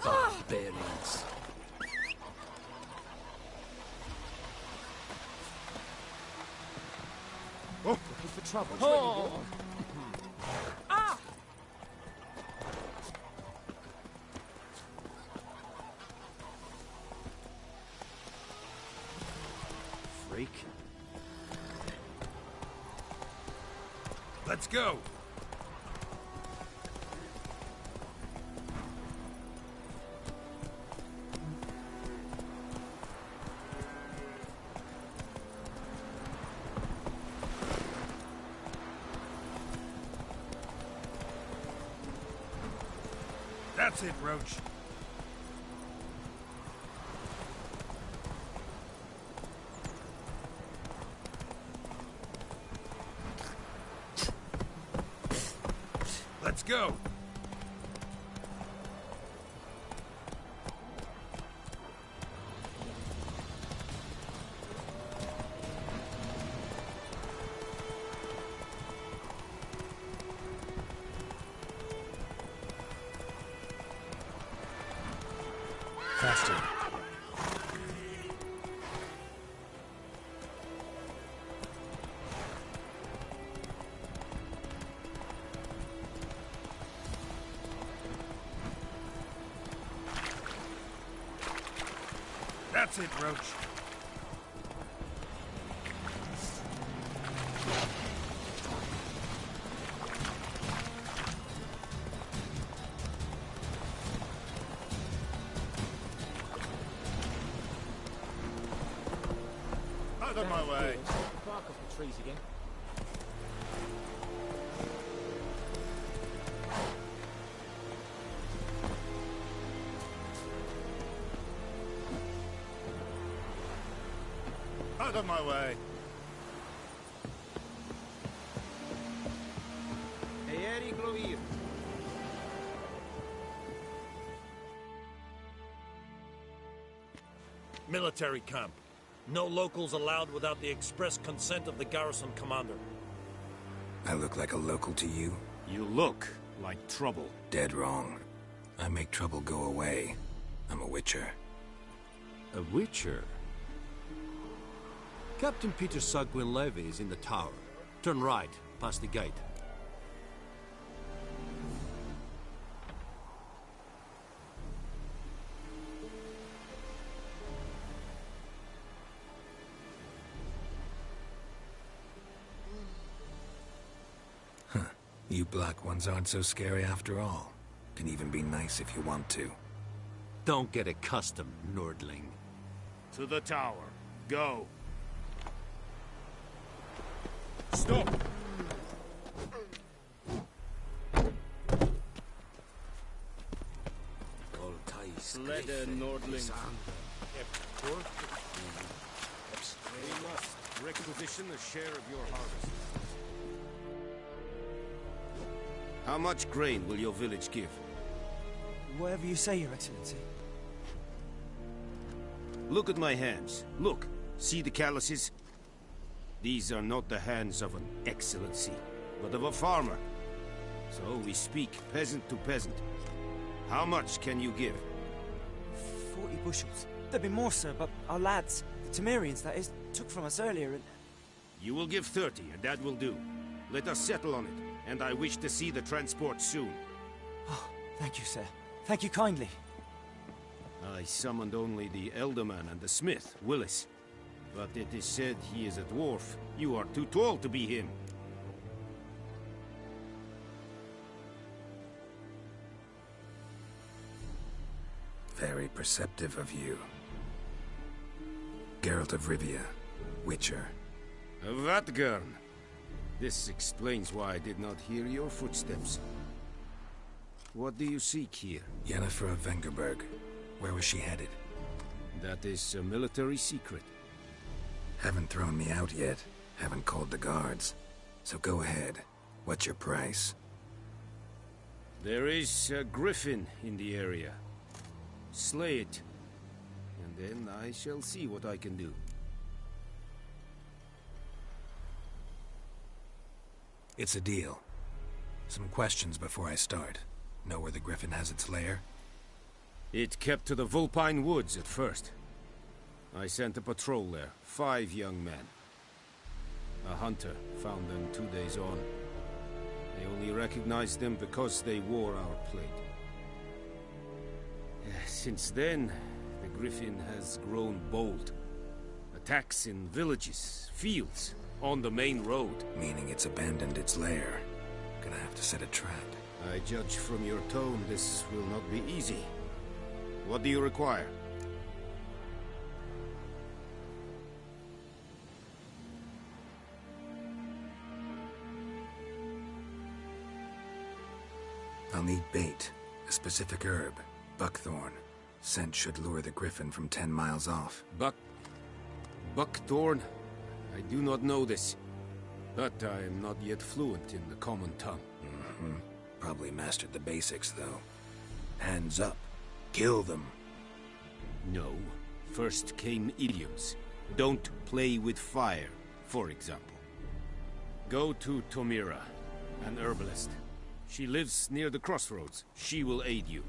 Speaker 16: Barbarians.
Speaker 12: Oh, looking for trouble.
Speaker 14: Oh. Ah!
Speaker 12: Freak.
Speaker 2: Let's go! That's it, Roach. Let's go!
Speaker 12: Faster.
Speaker 2: That's it, Roach. Out of my way.
Speaker 12: Take the bark off the trees again.
Speaker 2: Out of my way.
Speaker 17: Military camp. No locals allowed without the express consent of the garrison commander.
Speaker 2: I look like a local to you?
Speaker 18: You look like trouble.
Speaker 2: Dead wrong. I make trouble go away. I'm a witcher.
Speaker 19: A witcher? Captain Peter Sagwin Levy is in the tower. Turn right, past the gate.
Speaker 2: You black ones aren't so scary after all. Can even be nice if you want to.
Speaker 19: Don't get accustomed, Nordling.
Speaker 18: To the tower. Go. Stop!
Speaker 16: Sleder Nordling.
Speaker 18: We must requisition a share of your harvest. How much grain will your village give?
Speaker 11: Whatever you say, Your Excellency.
Speaker 18: Look at my hands. Look. See the calluses? These are not the hands of an excellency, but of a farmer. So we speak peasant to peasant. How much can you give?
Speaker 11: 40 bushels. There'd be more, sir, but our lads, the Temerians, that is, took from us earlier and...
Speaker 18: You will give 30, and that will do. Let us settle on it, and I wish to see the transport soon.
Speaker 11: Oh, thank you, sir. Thank you kindly.
Speaker 18: I summoned only the Elderman and the smith, Willis. But it is said he is a dwarf. You are too tall to be him.
Speaker 2: Very perceptive of you. Geralt of Rivia, Witcher.
Speaker 18: Vatgern. This explains why I did not hear your footsteps. What do you seek here?
Speaker 2: Yennefer of Vengerberg. Where was she headed?
Speaker 18: That is a military secret.
Speaker 2: Haven't thrown me out yet. Haven't called the guards. So go ahead. What's your price?
Speaker 18: There is a griffin in the area. Slay it. And then I shall see what I can do.
Speaker 2: It's a deal. Some questions before I start. Know where the griffin has its lair?
Speaker 18: It kept to the Vulpine Woods at first. I sent a patrol there, 5 young men. A hunter found them 2 days on. They only recognized them because they wore our plate. Since then, the Griffin has grown bold. Attacks in villages, fields, on the main road.
Speaker 2: Meaning it's abandoned its lair. Gonna have to set a trap.
Speaker 18: I judge from your tone this will not be easy. What do you require?
Speaker 2: I'll need bait, a specific herb, buckthorn. Scent should lure the Griffin from 10 miles off.
Speaker 18: Buckthorn? I do not know this, but I am not yet fluent in the common tongue.
Speaker 2: Probably mastered the basics, though. Hands up. Kill them.
Speaker 18: No. First came idioms. Don't play with fire, for example. Go to Tomira, an herbalist. She lives near the crossroads. She will aid you.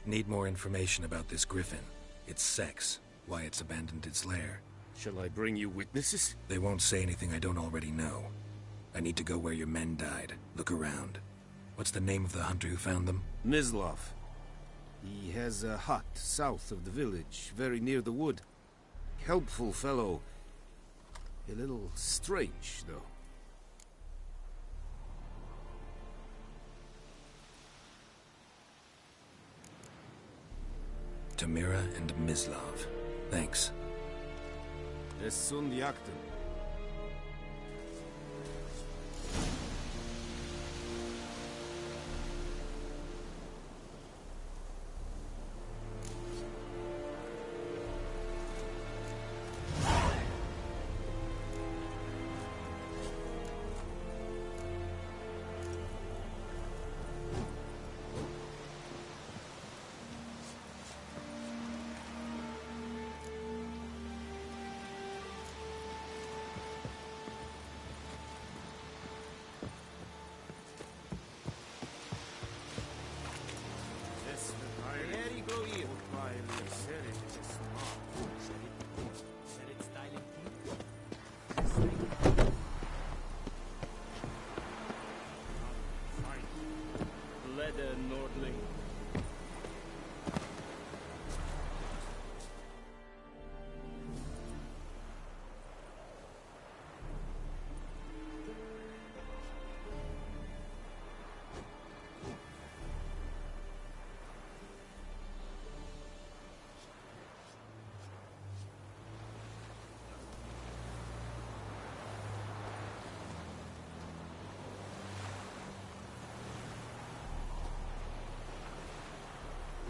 Speaker 2: Need more information about this Griffin. Its sex, why it's abandoned its lair.
Speaker 18: Shall I bring you witnesses?
Speaker 2: They won't say anything I don't already know. I need to go where your men died. Look around. What's the name of the hunter who found them?
Speaker 18: Mislav. He has a hut south of the village, very near the wood. Helpful fellow. A little strange, though.
Speaker 2: Tomira and Mislav. Thanks.
Speaker 18: Es sunt jakten.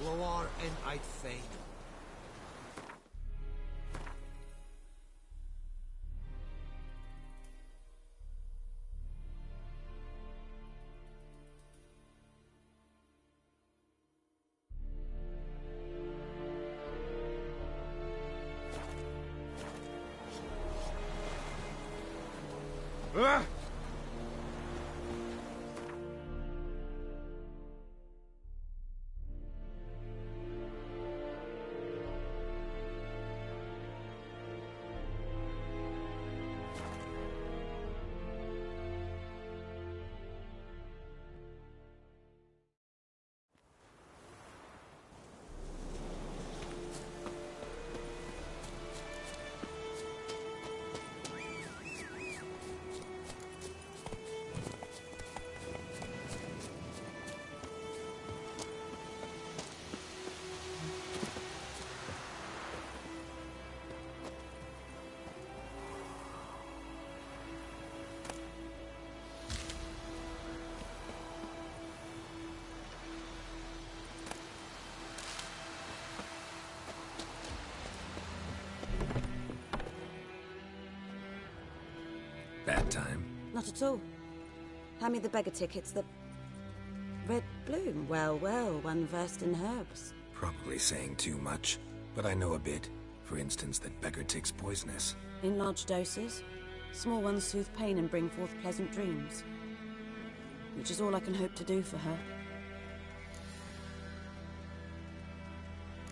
Speaker 15: Loar and I'd faint.
Speaker 18: Ah!
Speaker 2: Bad time?
Speaker 20: Not at all. Hand me the beggar tickets, the... Red bloom. Well, well, one versed in herbs.
Speaker 2: Probably saying too much, but I know a bit. For instance, that beggar tick's poisonous.
Speaker 20: In large doses. Small ones soothe pain and bring forth pleasant dreams. which is all I can hope to do for her.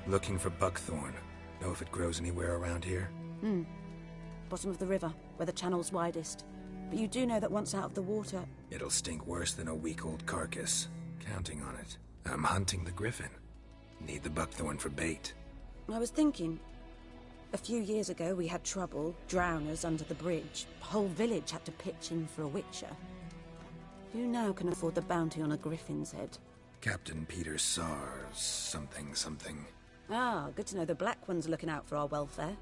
Speaker 2: Looking for buckthorn. Know if it grows anywhere around here?
Speaker 20: Bottom of the river, where the channel's widest. But you do know that once out of the water...
Speaker 2: It'll stink worse than a week-old carcass. Counting on it. I'm hunting the griffin. Need the buckthorn for bait.
Speaker 20: I was thinking... A few years ago we had trouble, drowners under the bridge. The whole village had to pitch in for a witcher. Who now can afford the bounty on a griffin's head?
Speaker 2: Captain Peter Sars, something.
Speaker 20: Ah, good to know the Black One's looking out for our welfare.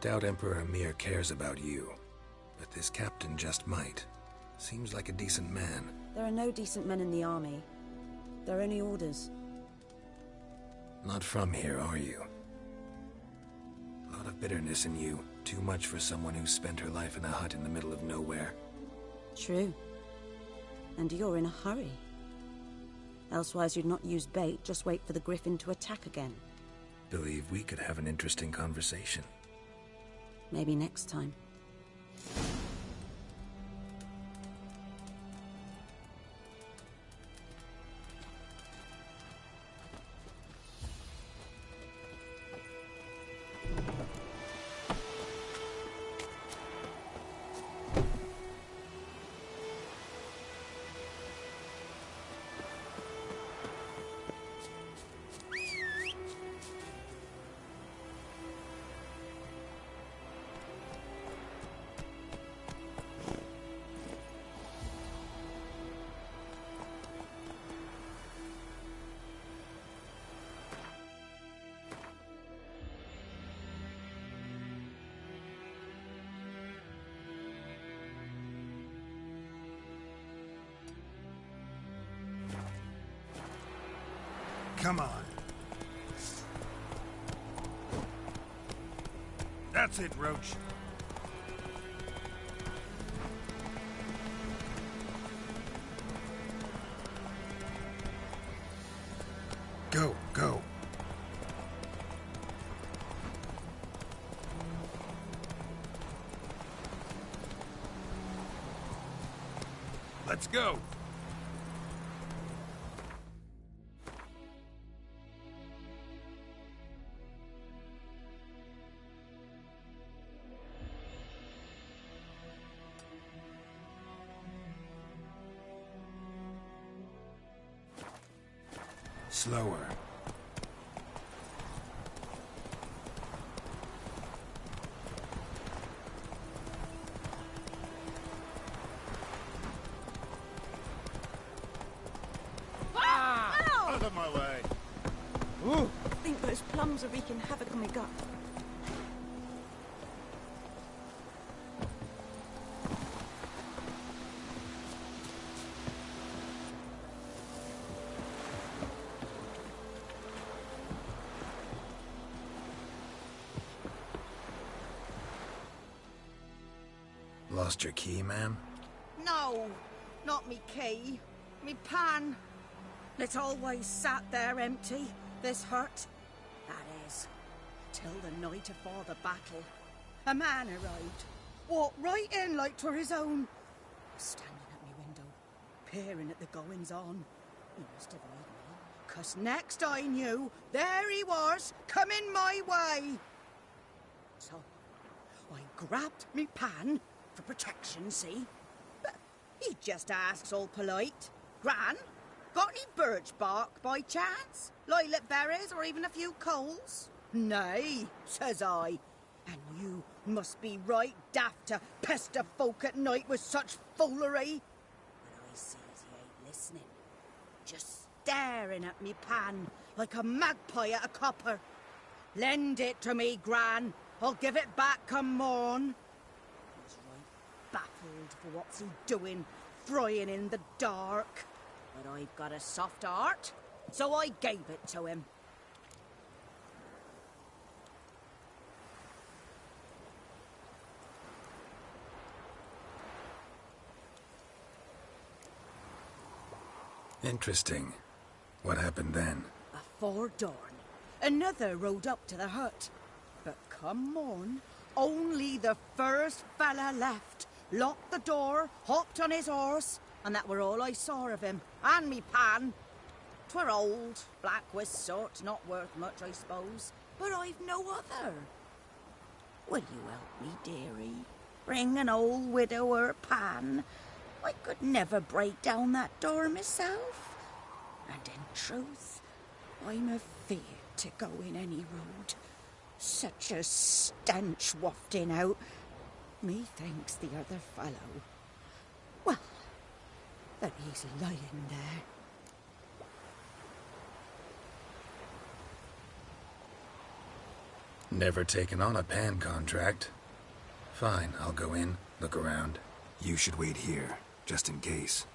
Speaker 2: Doubt Emperor Emir cares about you, but this captain just might. Seems like a decent man.
Speaker 20: There are no decent men in the army. There are only orders.
Speaker 2: Not from here, are you? A lot of bitterness in you. Too much for someone who spent her life in a hut in the middle of nowhere.
Speaker 20: True. And you're in a hurry. Elsewise you'd not use bait, just wait for the griffin to attack again.
Speaker 2: Believe we could have an interesting conversation.
Speaker 20: Maybe next time.
Speaker 15: Come on. That's it, Roach. Go. Let's go.
Speaker 2: Slower.
Speaker 15: Out of my way.
Speaker 20: Ooh. I think those plums are wreaking havoc on my gut.
Speaker 2: Lost your key, ma'am?
Speaker 21: No, not me key. Me pan. It's always sat there empty, this hut. That is, till the night afore the battle. A man arrived, walked right in like 'twere his own. Standing at me window, peering at the goings-on. He must have heard me, 'cause next I knew, there he was, coming my way. So, I grabbed me pan, for protection, see? But he just asks all polite, Gran, got any birch bark by chance? Lilac berries or even a few coals? Nay, says I. And you must be right daft to pester folk at night with such foolery. But I sees he ain't listening. Just staring at me pan like a magpie at a copper. Lend it to me, Gran. I'll give it back come morn. He's right baffled for what's he doing, frying in the dark. But I've got a soft heart, so I gave it to him.
Speaker 2: Interesting. What happened then?
Speaker 21: Afore dawn, another rode up to the hut. But come morn, Only the first fella left. Locked the door, hopped on his horse, and that were all I saw of him. And me pan. 'Twere old, black with soot, not worth much, I suppose. But I've no other. Will you help me, dearie? Bring an old widower pan. I could never break down that door myself. And in truth, I'm afeard to go in any road. Such a stench wafting out. Methinks the other fellow. Well, that he's lying there.
Speaker 2: Never taken on a pan contract. Fine, I'll go in, look around. You should wait here, just in case.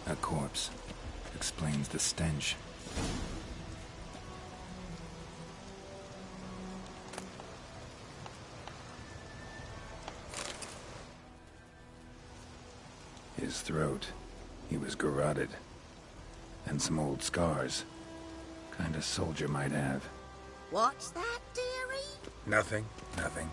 Speaker 2: A corpse. Explains the stench. His throat. He was garroted. And some old scars. Kind of soldier might have.
Speaker 21: What's that, dearie?
Speaker 2: Nothing. Nothing.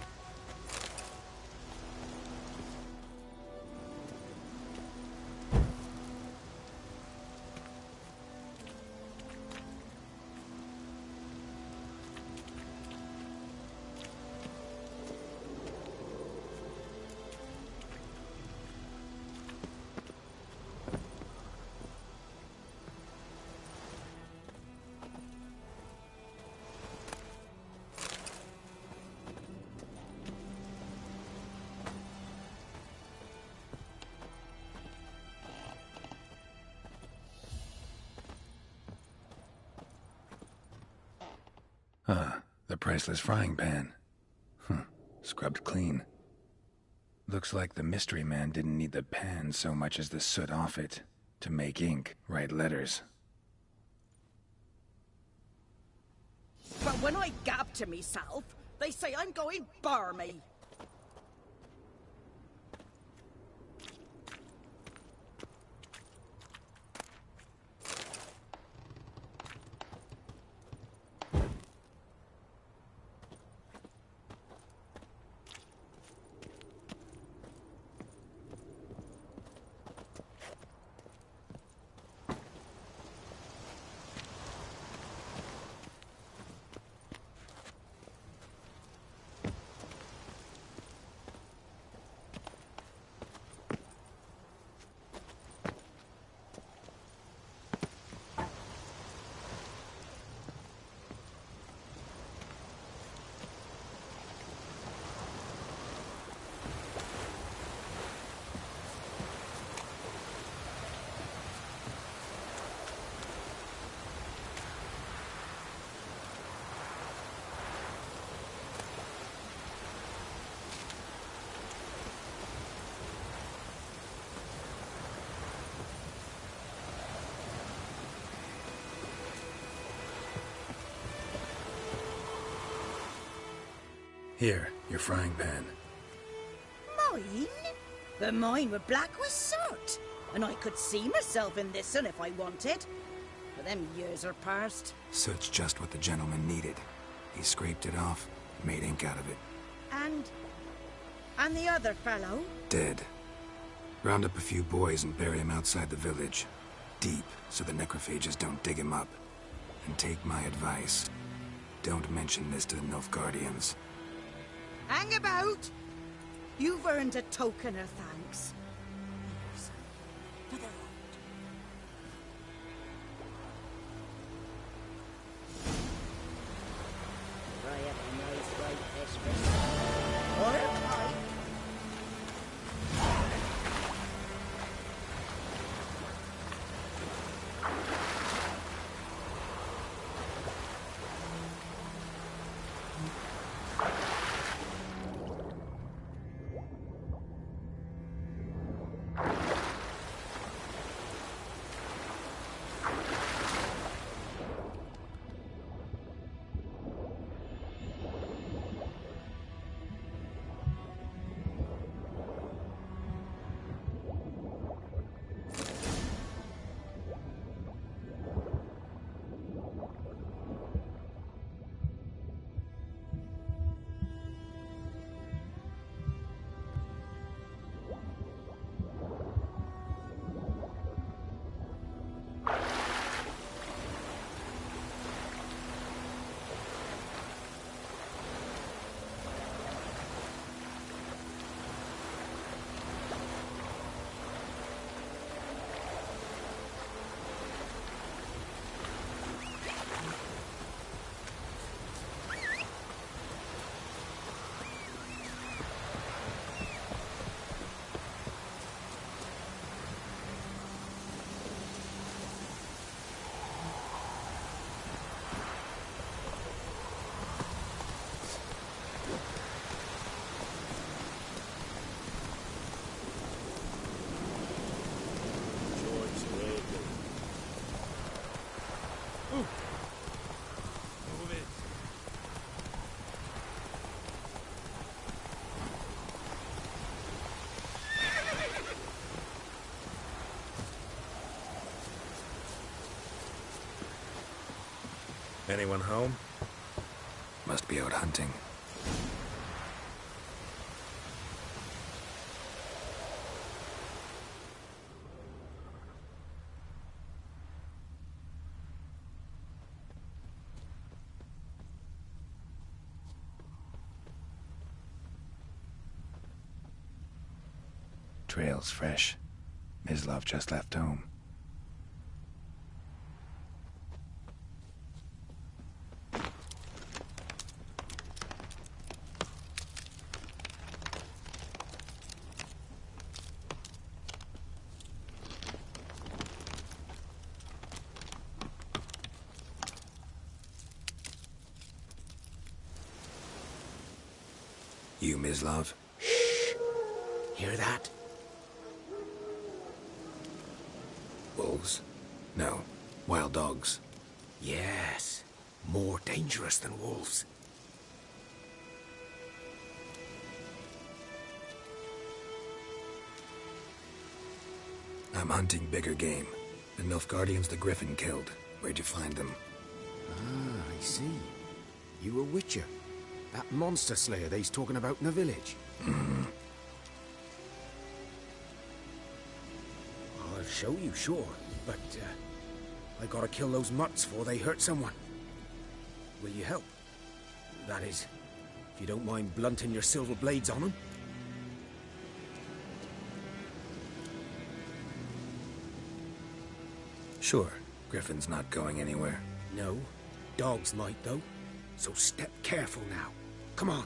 Speaker 2: The priceless frying pan. Scrubbed clean. Looks like the mystery man didn't need the pan so much as the soot off it to make ink, write letters.
Speaker 21: But when I gab to myself, they say I'm going barmy.
Speaker 2: Here, your frying pan.
Speaker 21: Mine? But mine were black with soot. And I could see myself in this one if I wanted. But them years are past.
Speaker 2: Soot's just what the gentleman needed. He scraped it off, made ink out of it.
Speaker 21: And the other fellow?
Speaker 2: Dead. Round up a few boys and bury him outside the village. Deep, so the necrophages don't dig him up. And take my advice. Don't mention this to the Nilfgaardians.
Speaker 21: Hang about! You've earned a token of thanks. For the road.
Speaker 9: I have a nice white espresso.
Speaker 21: Or a pipe.
Speaker 2: Anyone home? Must be out hunting. Trail's fresh. Mislav just left home. You, Mislav?
Speaker 18: Shh! Hear that?
Speaker 2: Wolves? No. Wild dogs.
Speaker 18: Yes. More dangerous than wolves.
Speaker 2: I'm hunting bigger game. The Nilfgaardians the Griffin killed. Where'd you find them?
Speaker 18: Ah, I see. You a witcher. That monster slayer they's talking about in the village.
Speaker 2: Mm-hmm.
Speaker 18: I'll show you, sure. But, I gotta kill those mutts before they hurt someone. Will you help? That is, if you don't mind blunting your silver blades on them.
Speaker 2: Sure. Griffin's not going anywhere.
Speaker 18: No. Dogs might, though. So step careful now. Come on.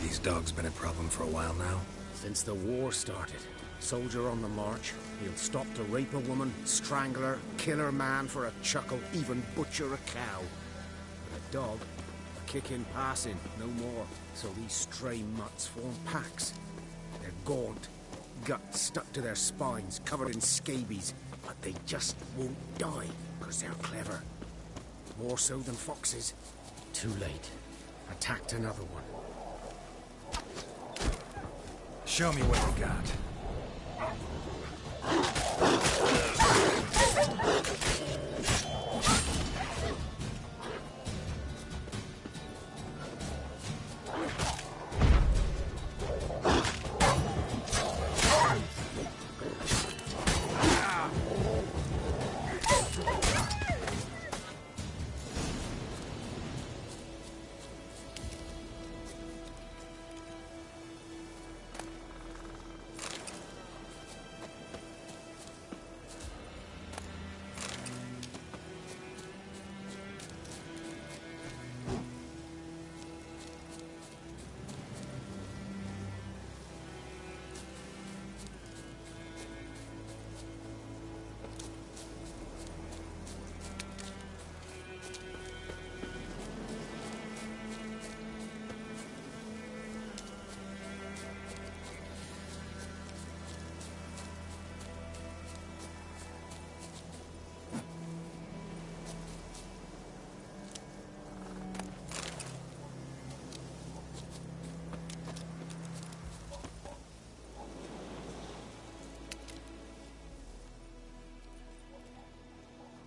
Speaker 2: These dogs been a problem for a while now?
Speaker 18: Since the war started. Soldier on the march. He'll stop to rape a woman, strangle her, kill her man for a chuckle, even butcher a cow. But a dog, a kick in passing, no more. So these stray mutts form packs. They're gaunt, guts stuck to their spines, covered in scabies. But they just won't die, because they're clever. More so than foxes. Too late.
Speaker 8: Attacked another one.
Speaker 2: Show me what you got.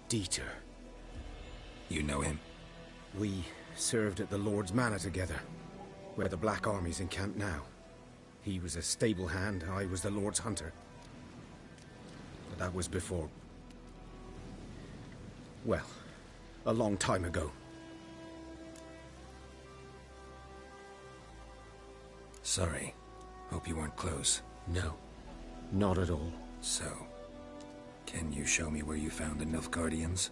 Speaker 8: Dieter.
Speaker 2: You know him?
Speaker 8: We served at the Lord's Manor together, where the Black Army's encamped now. He was a stable hand, I was the Lord's hunter. But that was before... well, a long time ago.
Speaker 2: Sorry. Hope you weren't close.
Speaker 8: No, not at all.
Speaker 2: So, can you show me where you found the Nilfgaardians?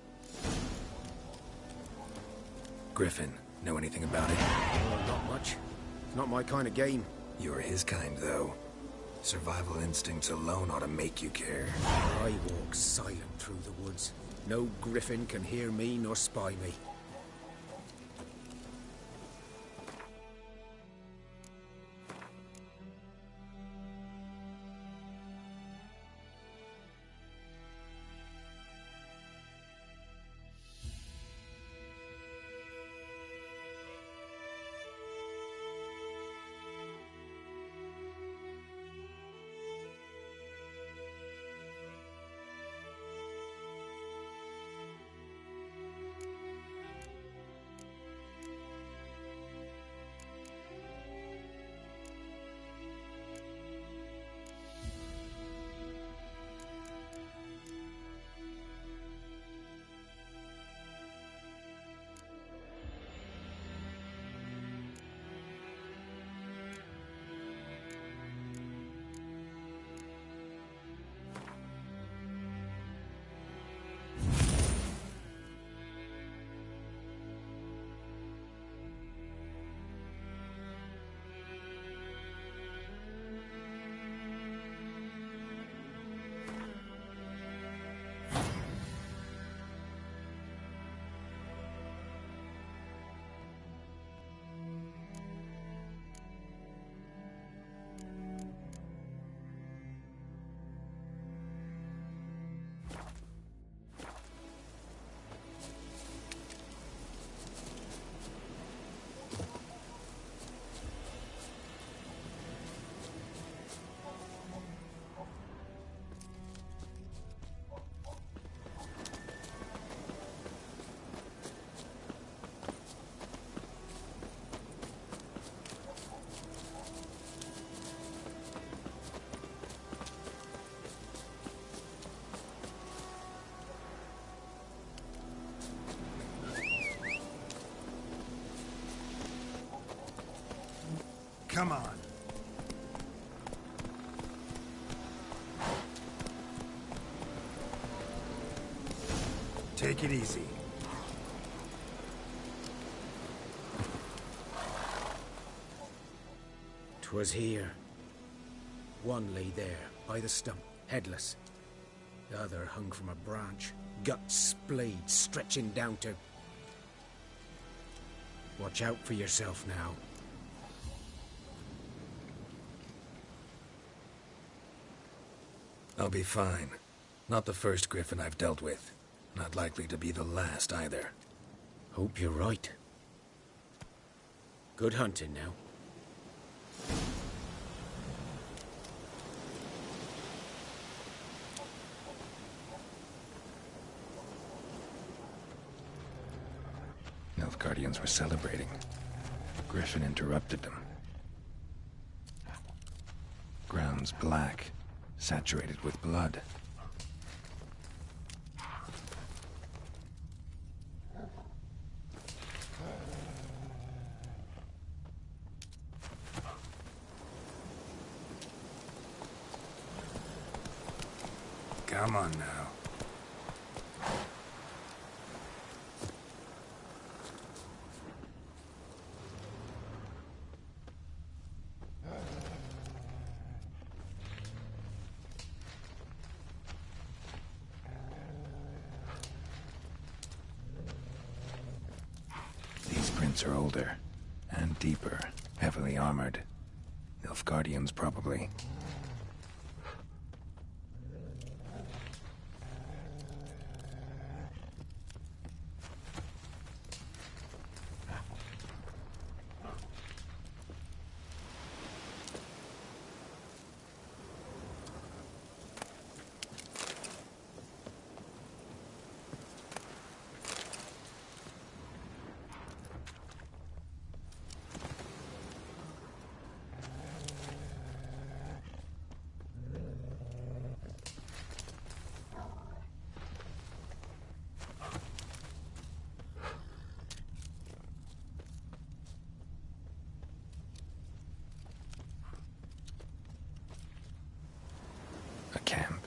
Speaker 2: Griffin, know anything about it?
Speaker 8: Well, not much. It's not my kind of game.
Speaker 2: You're his kind, though. Survival instincts alone ought to make you care.
Speaker 8: I walk silent through the woods. No griffin can hear me nor spy me.
Speaker 2: Come on. Take it easy.
Speaker 8: 'Twas here. One lay there, by the stump, headless. The other hung from a branch, guts splayed, stretching down to... Watch out for yourself now.
Speaker 2: I'll be fine. Not the first Griffin I've dealt with. Not likely to be the last, either.
Speaker 8: Hope you're right. Good hunting now.
Speaker 2: Nilfgaardians were celebrating. Griffin interrupted them. Ground's black, saturated with blood. Come on now. These prints are older and deeper, heavily armored. Nilfgaardians, probably. A camp.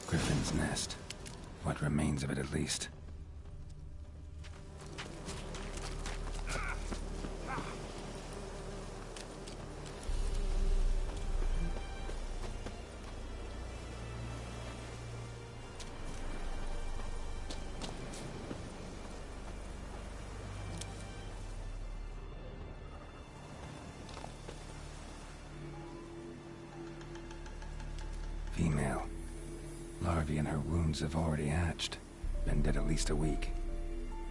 Speaker 2: Griffin's nest. What remains of it, at least. Female. Larvae in her wounds have already hatched. Been dead at least a week.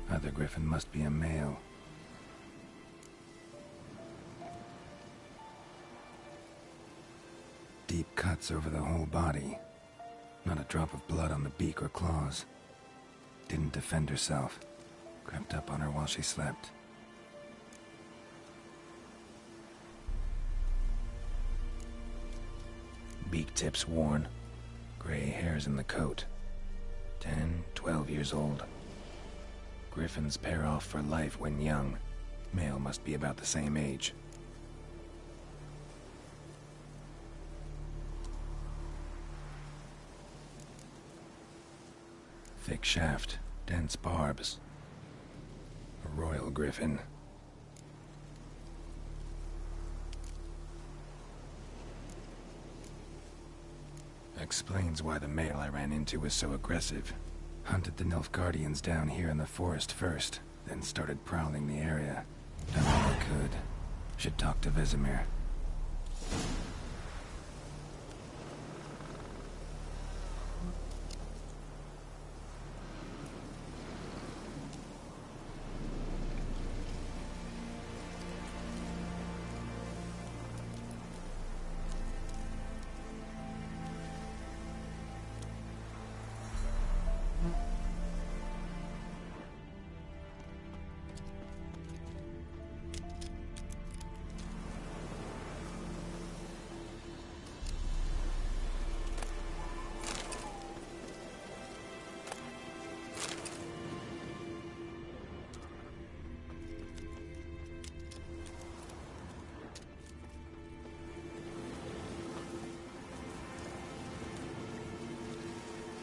Speaker 2: Other griffin must be a male. Deep cuts over the whole body. Not a drop of blood on the beak or claws. Didn't defend herself. Crept up on her while she slept. Beak tips worn. Gray hairs in the coat. 10, 12 years old. Griffins pair off for life when young. Male must be about the same age. Thick shaft, dense barbs. A royal griffin. Explains why the male I ran into was so aggressive. Hunted the Nilfgaardians down here in the forest first, then started prowling the area. Done all I could. Should talk to Vesemir.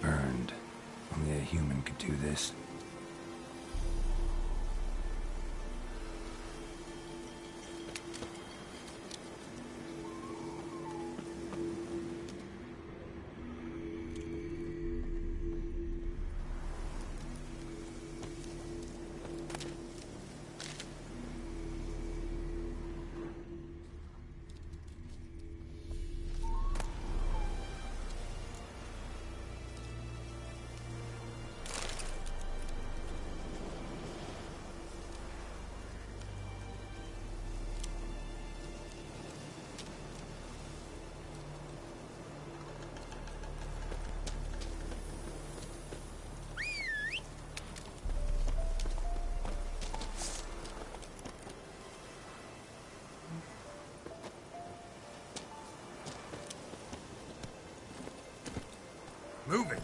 Speaker 2: Burned. Only a human could do this. Move it!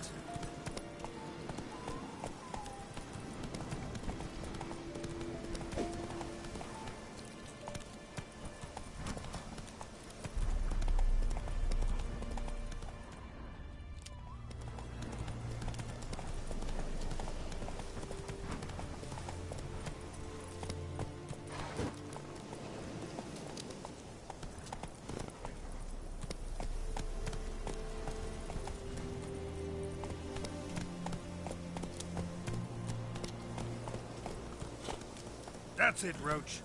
Speaker 2: That's it, Roach.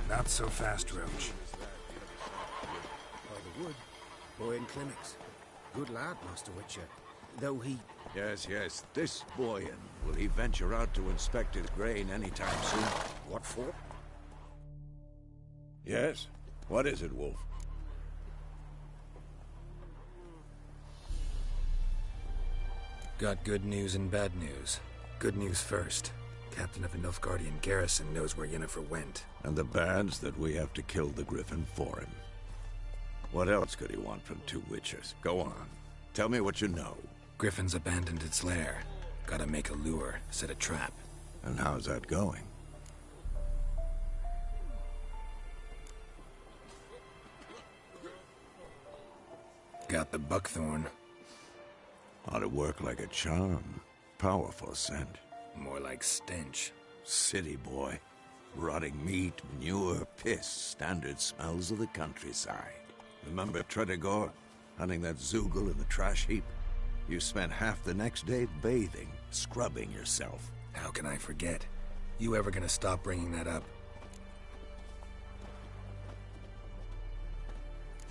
Speaker 2: Not so fast, Roach.
Speaker 8: By the wood. Boy in Clemix. Good lad, Master Witcher. Though he...
Speaker 4: Yes, this Boyan. Will he venture out to inspect his grain anytime soon?
Speaker 8: What for?
Speaker 4: Yes? What is it, Wolf?
Speaker 2: Got good news and bad news. Good news first. Captain of the Nilfgaardian garrison knows where Yennefer went.
Speaker 4: And the bad's that we have to kill the Griffin for him. What else could he want from two witches? Go on. Tell me what you know.
Speaker 2: Griffin's abandoned its lair. Gotta make a lure, set a trap.
Speaker 4: And how's that going?
Speaker 2: Got the buckthorn.
Speaker 4: Ought to work like a charm. Powerful scent.
Speaker 2: More like stench.
Speaker 4: City boy. Rotting meat, manure, piss, standard smells of the countryside. Remember Tredegor? Hunting that Zoogle in the trash heap? You spent half the next day bathing, scrubbing yourself.
Speaker 2: How can I forget? You ever gonna stop bringing that up?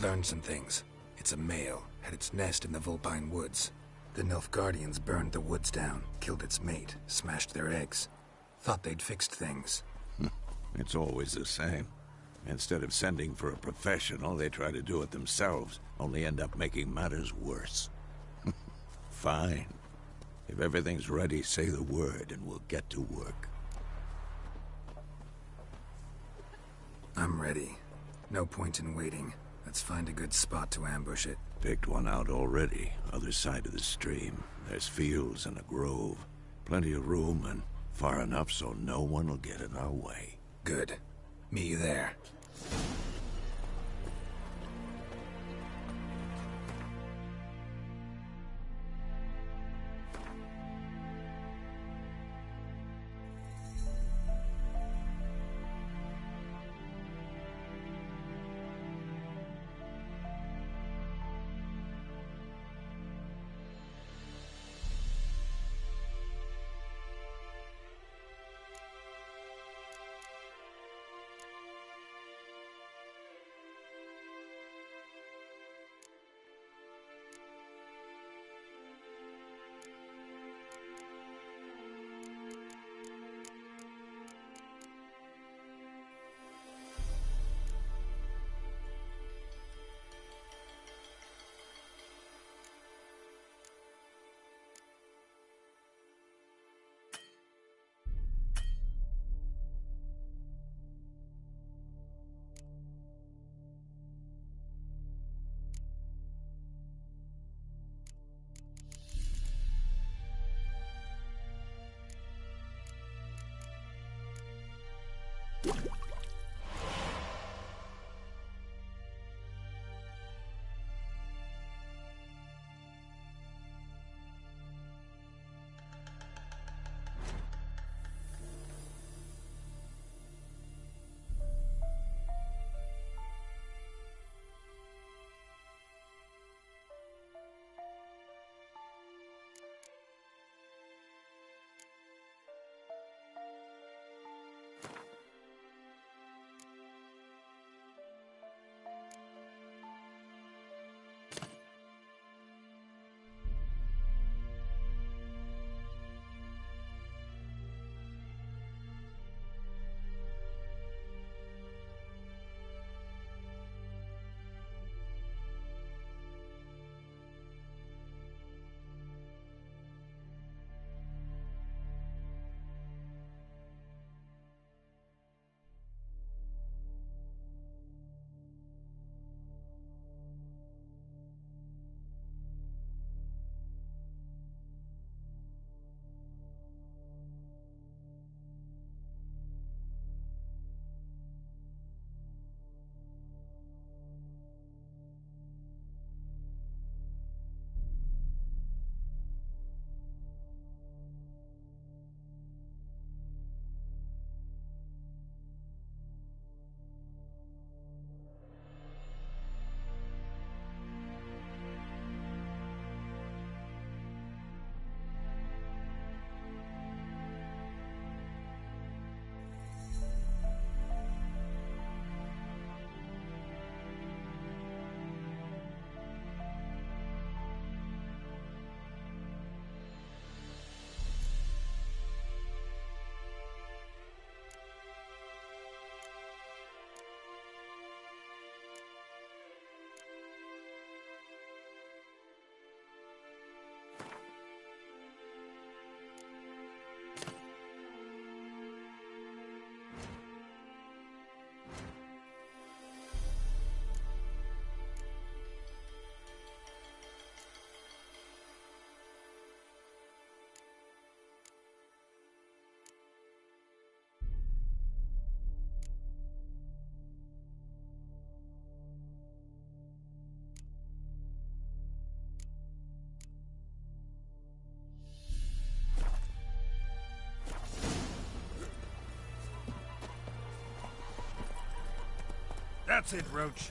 Speaker 2: Learned some things. It's a male, had its nest in the Vulpine Woods. The Nilfgaardians burned the woods down, killed its mate, smashed their eggs. Thought they'd fixed things.
Speaker 4: It's always the same. Instead of sending for a professional, they try to do it themselves, only end up making matters worse. Fine. If everything's ready, say the word and we'll get to work.
Speaker 2: I'm ready. No point in waiting. Let's find a good spot to ambush it.
Speaker 4: Picked one out already, other side of the stream. There's fields and a grove. Plenty of room and far enough so no one will get in our way.
Speaker 2: Good. Meet you there. That's it, Roach.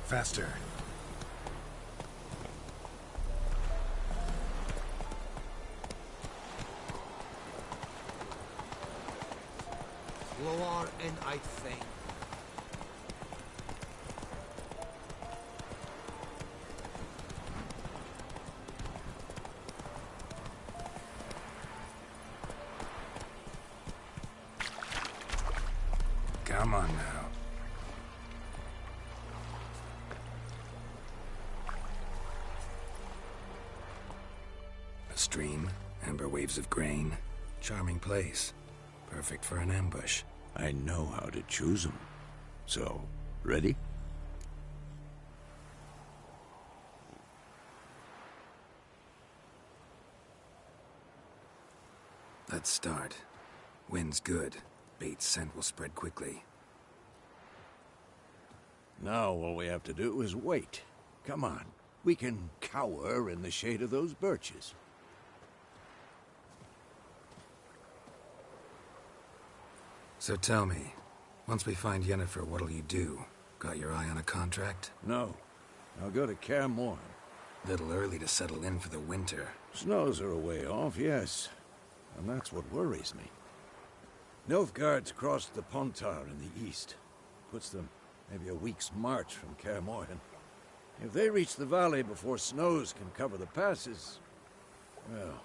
Speaker 2: Faster.
Speaker 16: Lower and I think.
Speaker 2: Come on now. A stream, amber waves of grain. Charming place. Perfect for an ambush.
Speaker 4: I know how to choose them. So, ready?
Speaker 2: Let's start. Wind's good. Bait's scent will spread quickly.
Speaker 4: Now all we have to do is wait. Come on. We can cower in the shade of those birches.
Speaker 2: So tell me, once we find Yennefer, what'll you do? Got your eye on a contract?
Speaker 4: No. I'll go to Kaer Morhen.
Speaker 2: Little early to settle in for the winter.
Speaker 4: Snows are a way off, yes. And that's what worries me. Nilfgaard's crossed the Pontar in the east. Puts them maybe a week's march from Kaer Morhen. If they reach the valley before snows can cover the passes, well,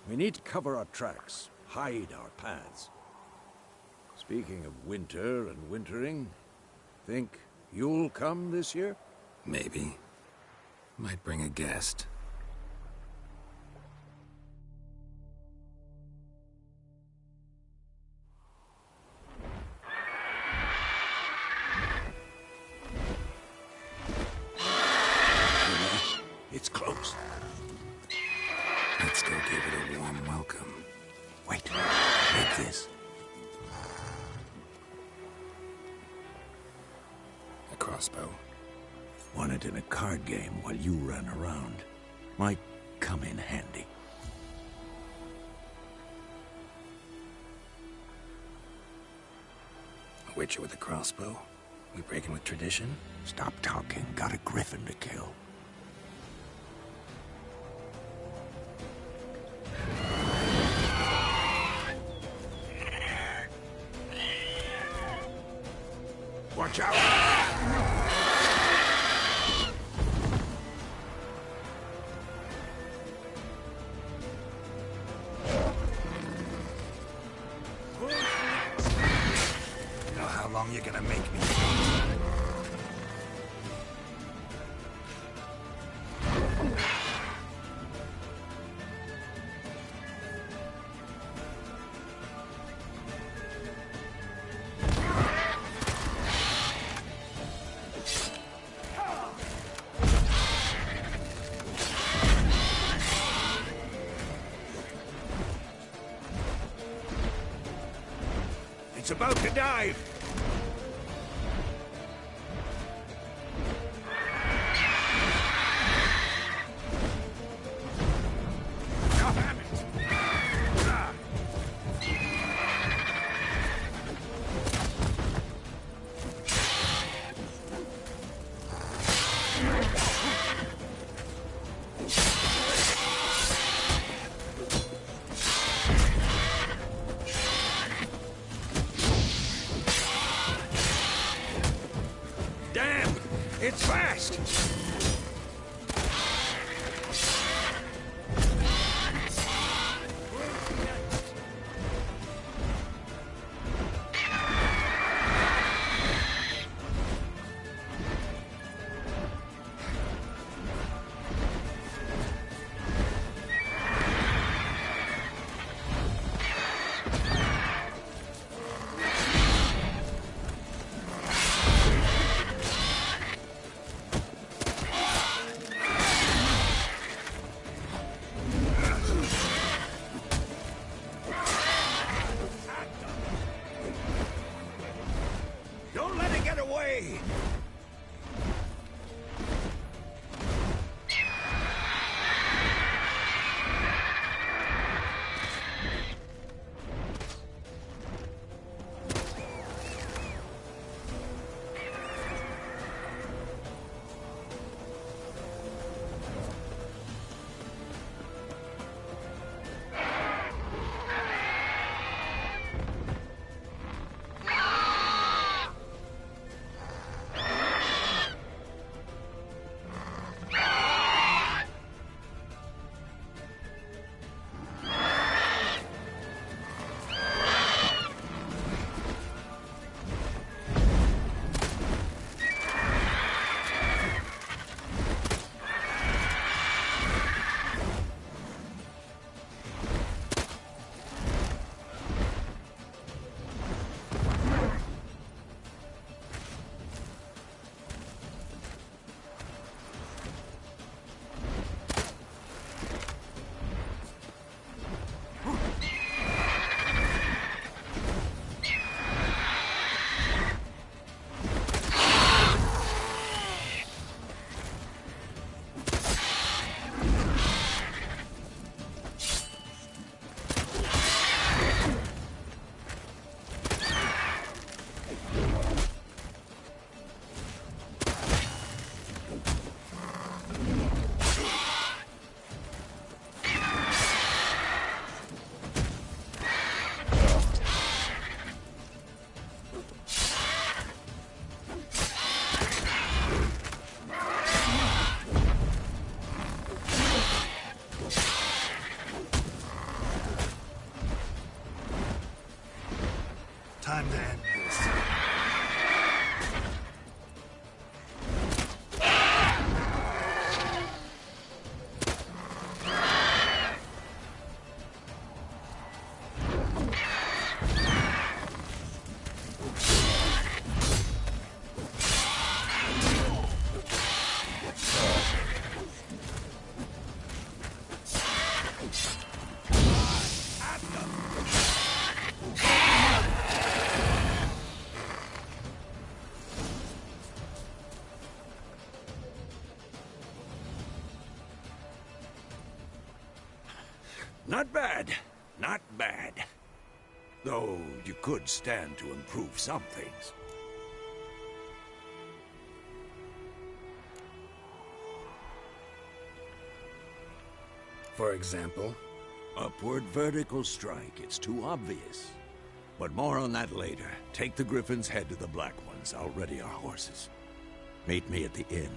Speaker 4: we need to cover our tracks, hide our paths. Speaking of winter and wintering, think you'll come this year?
Speaker 2: Maybe. Might bring a guest.
Speaker 4: It's close.
Speaker 2: Let's go give it a warm welcome.
Speaker 4: Wait, take this.
Speaker 2: A crossbow.
Speaker 4: Won it in a card game while you ran around. Might come in handy.
Speaker 2: A witcher with a crossbow? We breaking with tradition?
Speaker 4: Stop talking. Got a griffin to kill.
Speaker 15: Watch out!
Speaker 2: Know how long you're gonna make me?
Speaker 4: It's about to dive!
Speaker 15: Time to end this.
Speaker 4: Not bad. Not bad. Though you could stand to improve some things.
Speaker 2: For example?
Speaker 4: Upward vertical strike. It's too obvious. But more on that later. Take the Griffin's head to the Black Ones. I'll ready our horses. Meet me at the inn.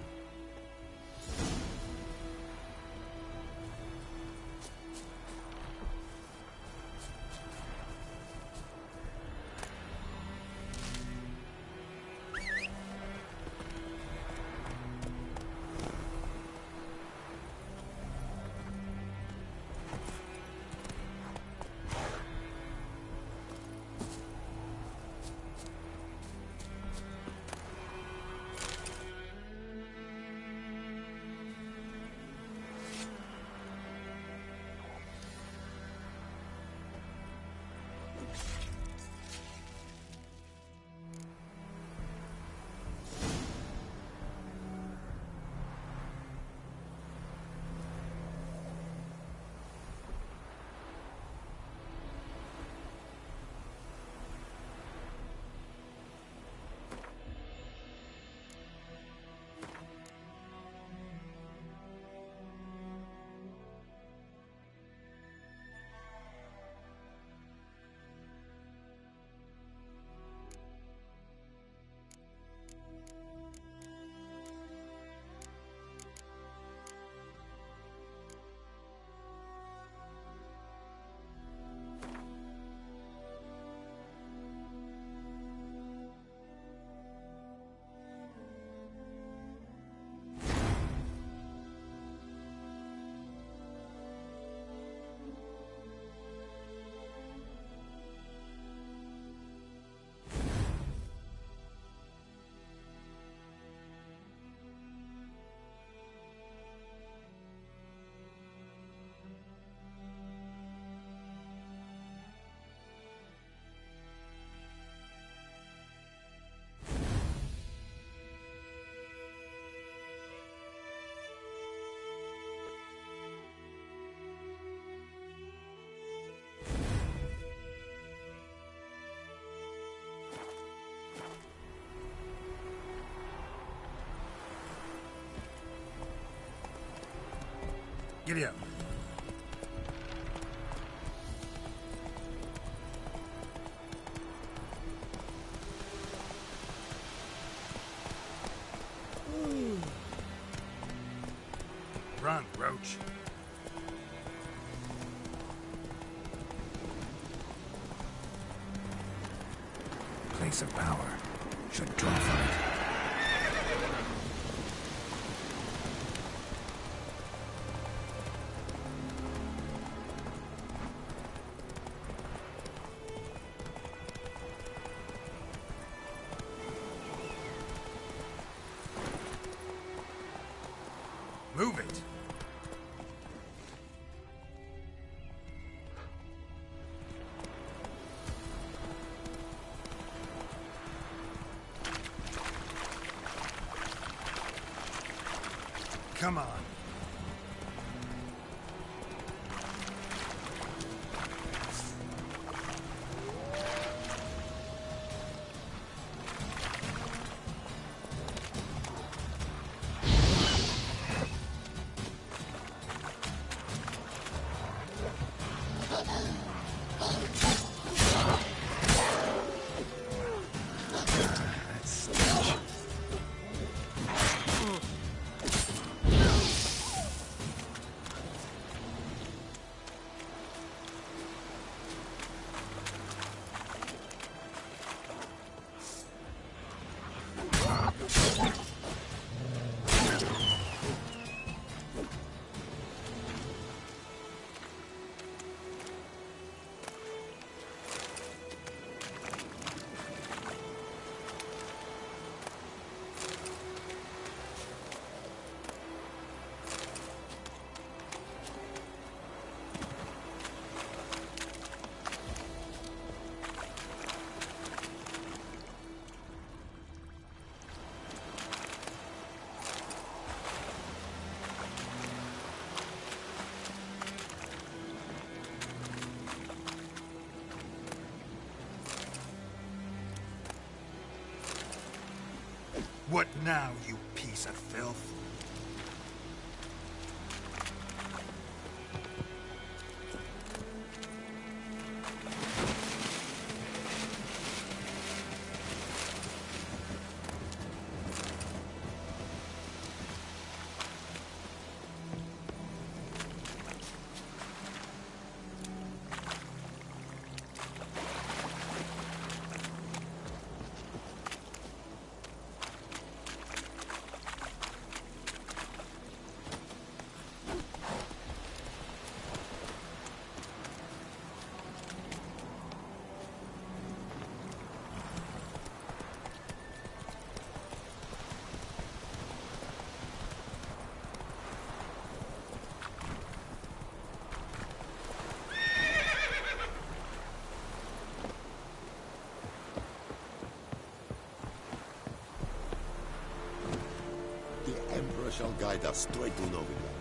Speaker 15: Giddy up. Run, Roach.
Speaker 2: Place of power. Should draw from it.
Speaker 15: Move it. Come on. What now, you piece of filth?
Speaker 1: Shall guide us straight to Novigrad.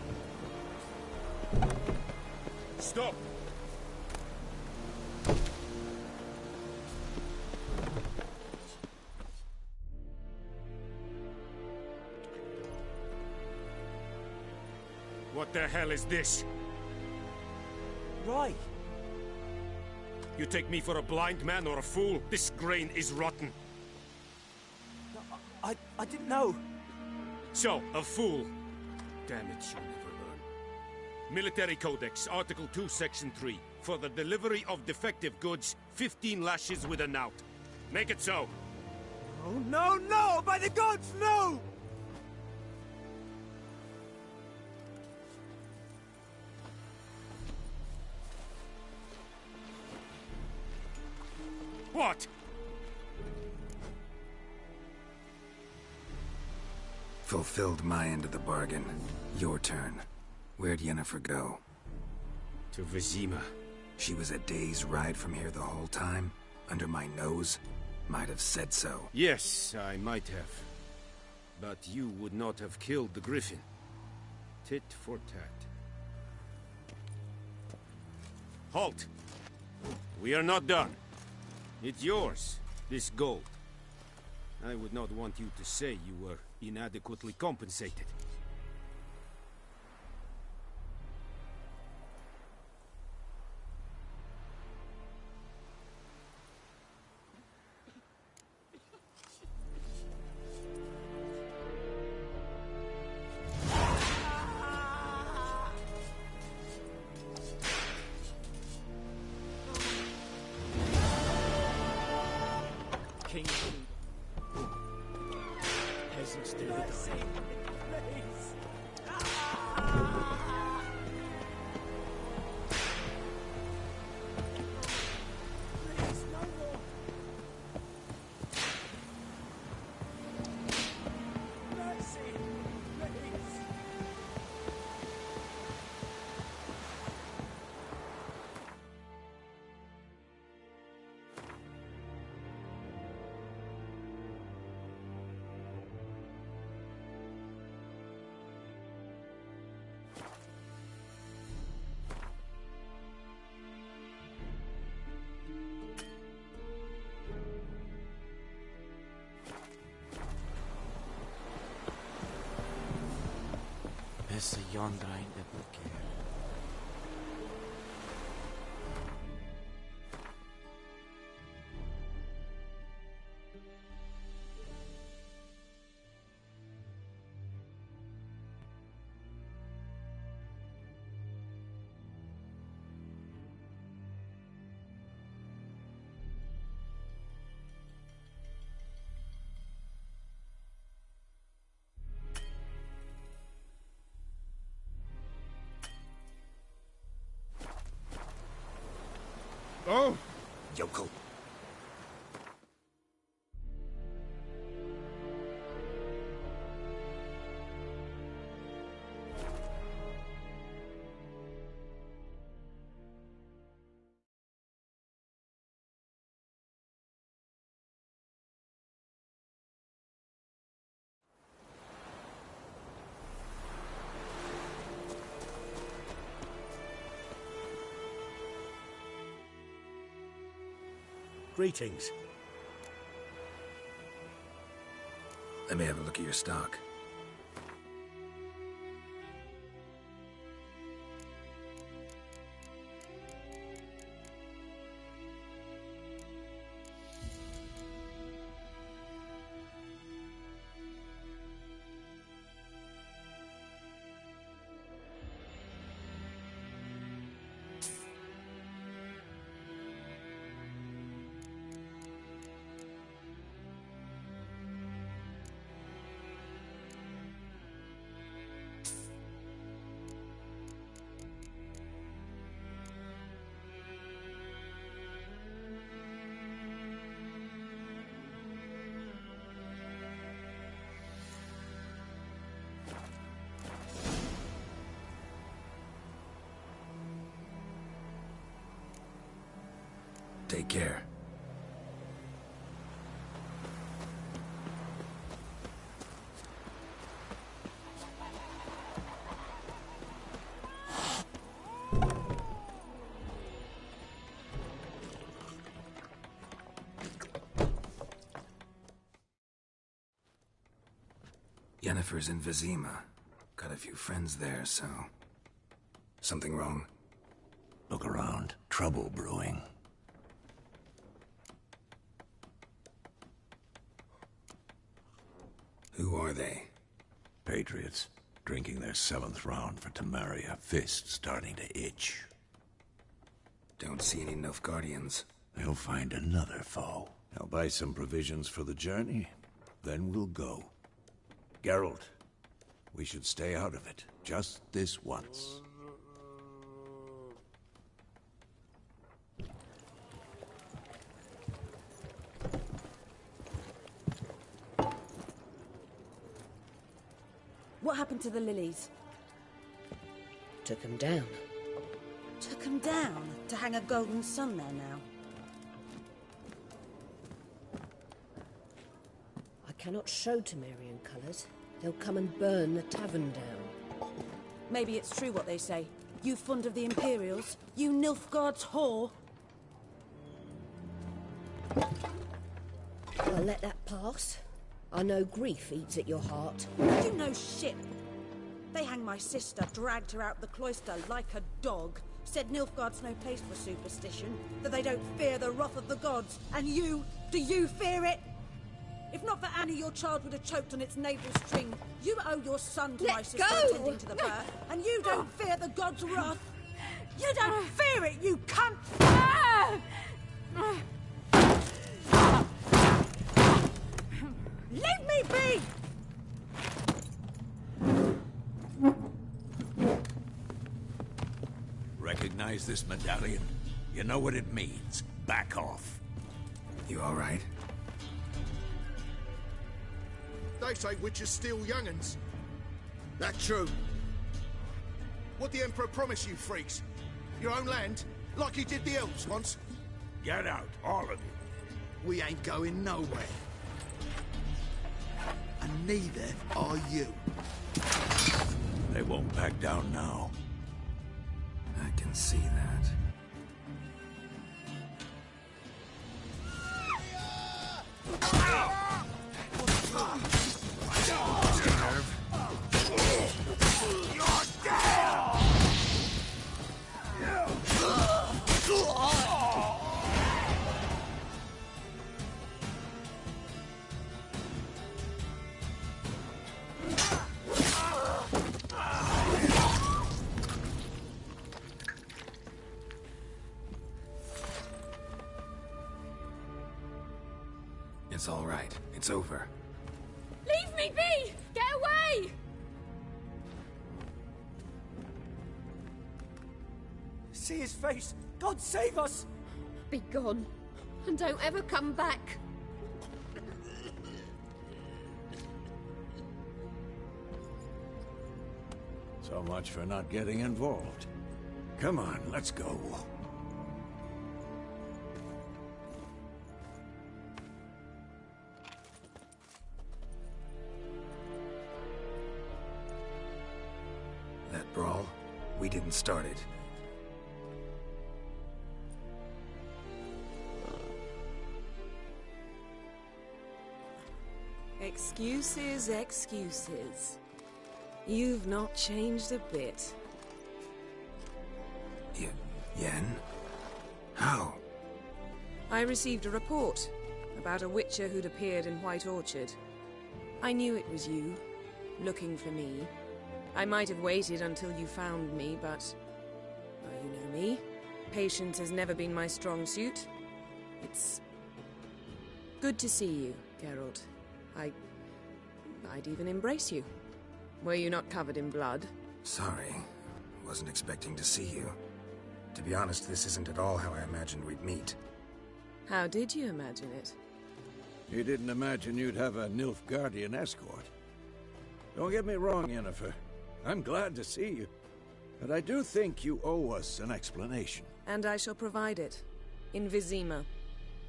Speaker 18: Stop! What the hell is this?
Speaker 11: Right.
Speaker 18: You take me for a blind man or a fool? This grain is rotten.
Speaker 11: No, I didn't know.
Speaker 18: So, a fool. Damn it, you'll never learn. Military Codex, Article 2, Section 3. For the delivery of defective goods, 15 lashes with a knout. Make it so.
Speaker 11: Oh, no, no! By the gods, no!
Speaker 18: What?
Speaker 2: Fulfilled my end of the bargain. Your turn. Where'd Yennefer go?
Speaker 18: To Vizima.
Speaker 2: She was a day's ride from here the whole time? Under my nose? Might have said so.
Speaker 18: Yes, I might have. But you would not have killed the Griffin. Tit for tat. Halt! We are not done. It's yours, this gold. I would not want you to say you were inadequately compensated.
Speaker 11: King peasants do the dying. Essa yonder ainda quer.
Speaker 18: Oh!
Speaker 2: Yokel.
Speaker 6: Greetings.
Speaker 2: Let me have a look at your stock. Take care. Yennefer's in Vizima. Got a few friends there, so... Something wrong?
Speaker 4: Look around. Trouble brewing.
Speaker 2: Who are they?
Speaker 4: Patriots. Drinking their 7th round for Temeria. Fist starting to itch.
Speaker 2: Don't see any Nilfgaardians.
Speaker 4: They'll find another foe. I'll buy some provisions for the journey. Then we'll go. Geralt, we should stay out of it. Just this once.
Speaker 20: What happened to the lilies?
Speaker 9: Took them down.
Speaker 20: Took them down? To hang a golden sun there now?
Speaker 9: I cannot show Temerian colours. They'll come and burn the tavern down.
Speaker 20: Maybe it's true what they say. You fond of the Imperials? You Nilfgaard's whore?
Speaker 9: I'll let that pass. I know grief eats at your heart.
Speaker 20: You know shit. They hanged my sister, dragged her out the cloister like a dog. Said Nilfgaard's no place for superstition, that they don't fear the wrath of the gods. And you, do you fear it? If not for Annie, your child would have choked on its navel string. You owe your son to my sister attending to the birth, and you don't fear the gods' wrath. You don't fear it, you cunt! Leave me be!
Speaker 4: Recognize this medallion? You know what it means. Back off.
Speaker 2: You all right?
Speaker 15: They say witches steal young'uns. That true? What the Emperor promised you freaks? Your own land? Like he did the elves once?
Speaker 4: Get out, all of you.
Speaker 15: We ain't going nowhere. And neither are you.
Speaker 4: They won't back down now.
Speaker 2: I can see that. It's all right. It's over.
Speaker 5: Leave me be! Get away!
Speaker 11: See his face! God save us!
Speaker 9: Be gone, and don't ever come back.
Speaker 4: So much for not getting involved. Come on, let's go.
Speaker 2: That brawl, we didn't start it.
Speaker 3: Excuses, excuses. You've not changed a bit.
Speaker 2: Yen? How?
Speaker 3: I received a report about a witcher who'd appeared in White Orchard. I knew it was you, looking for me. I might have waited until you found me, but... well, you know me. Patience has never been my strong suit. It's... good to see you, Geralt. I'd even embrace you. Were you not covered in blood?
Speaker 2: Sorry. Wasn't expecting to see you. To be honest, this isn't at all how I imagined we'd meet.
Speaker 3: How did you imagine it?
Speaker 4: You didn't imagine you'd have a Nilfgaardian escort. Don't get me wrong, Yennefer. I'm glad to see you. But I do think you owe us an explanation.
Speaker 3: And I shall provide it. In Vizima.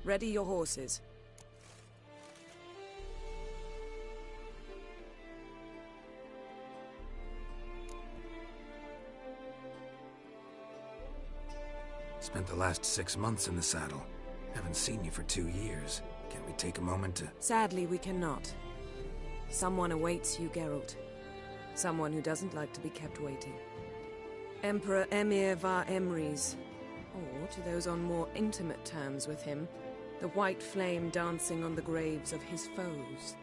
Speaker 3: Ready your horses.
Speaker 2: Spent the last 6 months in the saddle. Haven't seen you for 2 years. Can we take a moment to...
Speaker 3: Sadly, we cannot. Someone awaits you, Geralt. Someone who doesn't like to be kept waiting. Emperor Emhyr var Emreis. Or, to those on more intimate terms with him, the white flame dancing on the graves of his foes.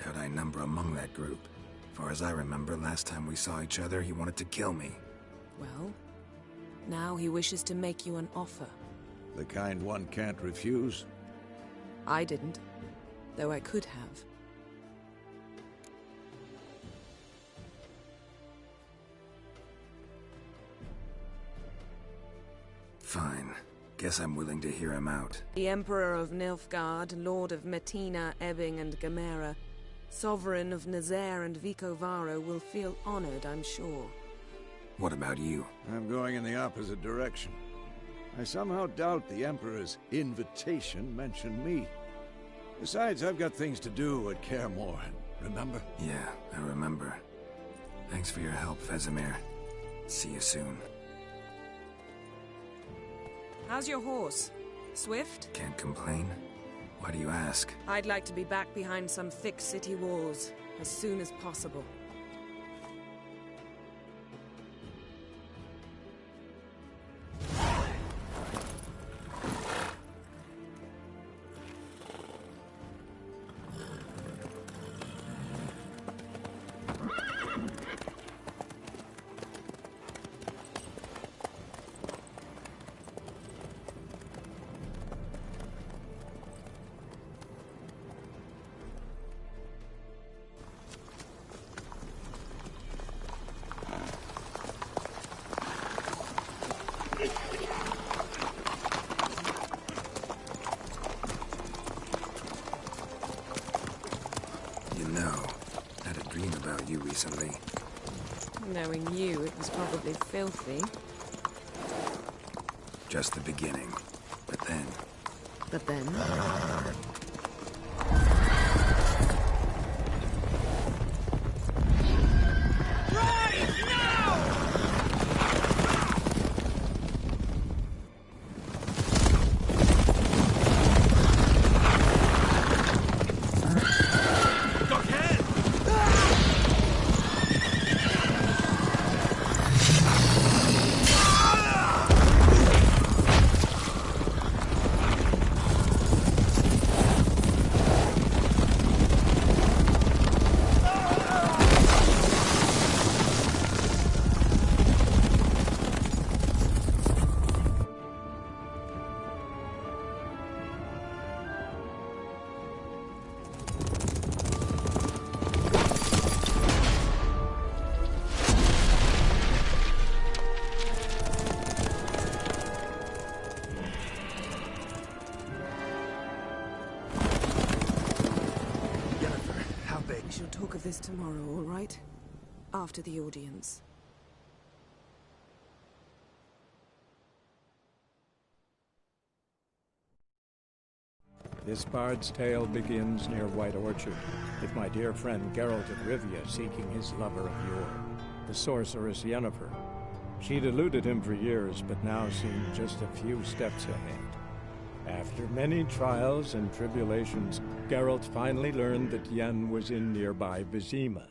Speaker 2: Doubt I number among that group. Far as I remember, last time we saw each other, he wanted to kill me.
Speaker 3: Well, now he wishes to make you an offer.
Speaker 4: The kind one can't refuse?
Speaker 3: I didn't, though I could have.
Speaker 2: Fine. Guess I'm willing to hear him out.
Speaker 3: The Emperor of Nilfgaard, Lord of Metina, Ebbing and Gamera, Sovereign of Nazaire and Vicovaro will feel honored, I'm sure.
Speaker 2: What about you?
Speaker 4: I'm going in the opposite direction. I somehow doubt the Emperor's invitation mentioned me. Besides, I've got things to do at Kaer Morhen, remember?
Speaker 2: Yeah, I remember. Thanks for your help, Vesemir. See you soon.
Speaker 3: How's your horse? Swift?
Speaker 2: Can't complain. Why do you ask?
Speaker 3: I'd like to be back behind some thick city walls as soon as possible.
Speaker 2: Recently.
Speaker 3: Knowing you, it was probably filthy.
Speaker 2: Just the beginning. But then...
Speaker 3: But then? This tomorrow, all right? After the audience.
Speaker 7: This bard's tale begins near White Orchard, with my dear friend Geralt of Rivia seeking his lover of yore, the sorceress Yennefer. She'd eluded him for years, but now seemed just a few steps ahead. After many trials and tribulations, Geralt finally learned that Yen was in nearby Vizima.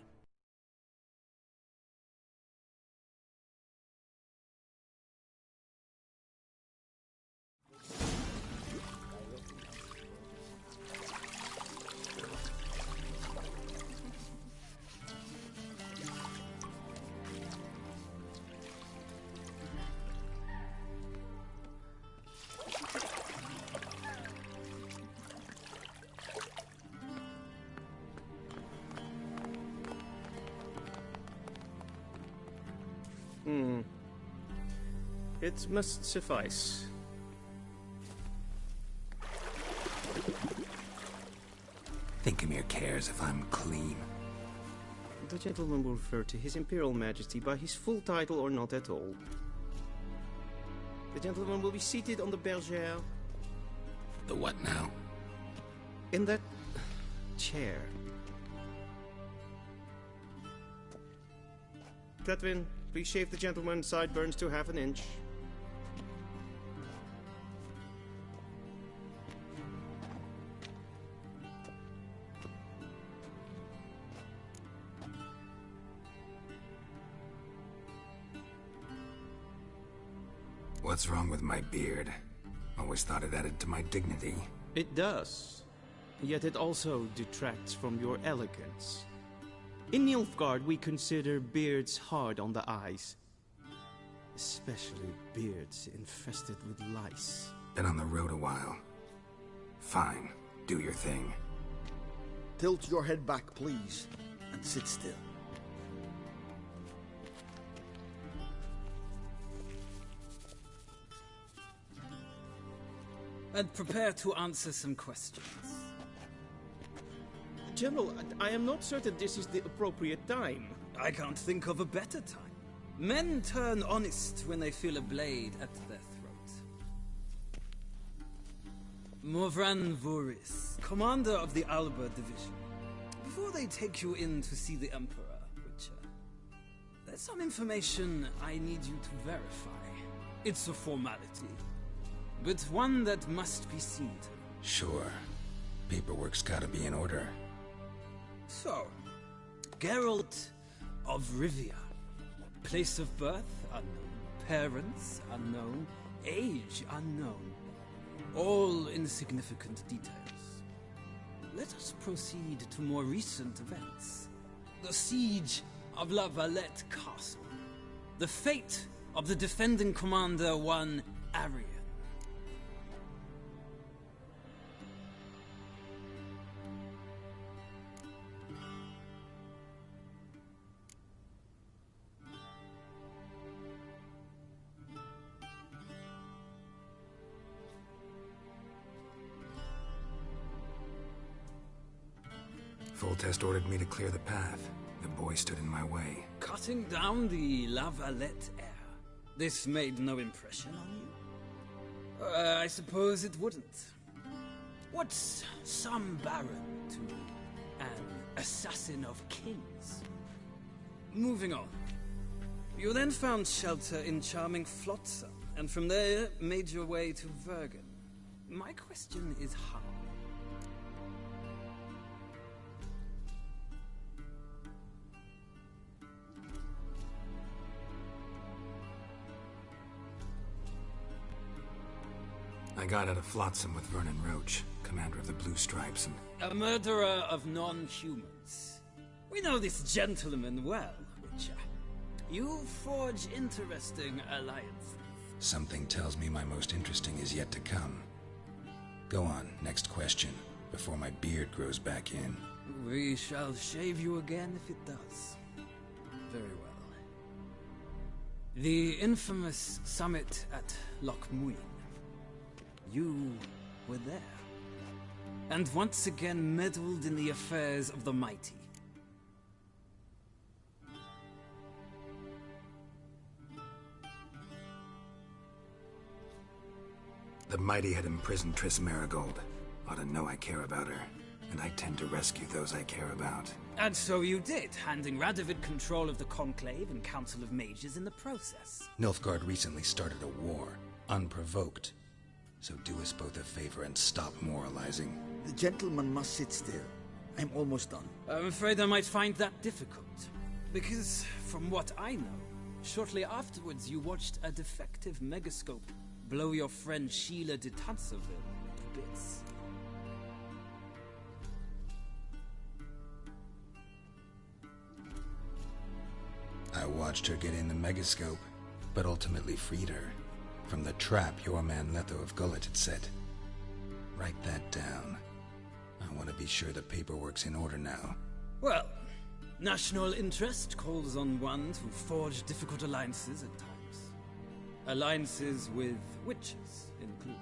Speaker 13: It must suffice.
Speaker 2: Thinkamir cares if I'm clean.
Speaker 13: The gentleman will refer to His Imperial Majesty by his full title or not at all. The gentleman will be seated on the bergère.
Speaker 2: The what now?
Speaker 13: In that chair. Cletwin, please shave the gentleman's sideburns to ½ an inch.
Speaker 2: What's wrong with my beard? Always thought it added to my dignity.
Speaker 13: It does. Yet it also detracts from your elegance. In Nilfgaard, we consider beards hard on the eyes. Especially beards infested with lice.
Speaker 2: Been on the road a while. Fine. Do your thing.
Speaker 15: Tilt your head back, please, and sit still.
Speaker 16: And prepare to answer some questions.
Speaker 13: General, I am not certain this is the appropriate time.
Speaker 16: I can't think of a better time. Men turn honest when they feel a blade at their throat. Morvran Voorhis, commander of the Alba Division. Before they take you in to see the Emperor, Witcher, there's some information I need you to verify. It's a formality, but one that must be seen to.
Speaker 2: Sure. Paperwork's gotta be in order.
Speaker 16: So, Geralt of Rivia. Place of birth unknown, parents unknown, age unknown. All insignificant details. Let us proceed to more recent events. The siege of La Valette Castle. The fate of the defending commander, one Arian.
Speaker 2: Foltest ordered me to clear the path. The boy stood in my way.
Speaker 16: Cutting down the La Valette heir. This made no impression on you? I suppose it wouldn't. What's some baron to an assassin of kings? Moving on. You then found shelter in charming Flotsam, and from there made your way to Vergen. My question is how?
Speaker 2: I got out of Flotsam with Vernon Roach, commander of the Blue Stripes, and...
Speaker 16: A murderer of non-humans. We know this gentleman well, Witcher. You forge interesting alliances.
Speaker 2: Something tells me my most interesting is yet to come. Go on, next question, before my beard grows back in.
Speaker 16: We shall shave you again if it does. Very well. The infamous summit at Loch Muin. You were there, and once again meddled in the affairs of the mighty.
Speaker 2: The mighty had imprisoned Triss Merigold. Ought to know I care about her, and I tend to rescue those I care about.
Speaker 16: And so you did, handing Radovid control of the Conclave and Council of Mages in the process.
Speaker 2: Nilfgaard recently started a war, unprovoked. So do us both a favor and stop moralizing.
Speaker 10: The gentleman must sit still. I'm almost done.
Speaker 16: I'm afraid I might find that difficult. Because, from what I know, shortly afterwards you watched a defective megascope blow your friend Sheila de Tancerville to bits.
Speaker 2: I watched her get in the megascope, but ultimately freed her from the trap your man Letho of Gullet had set. Write that down. I want to be sure the paperwork's in order now.
Speaker 16: Well, national interest calls on one to forge difficult alliances at times. Alliances with witches included.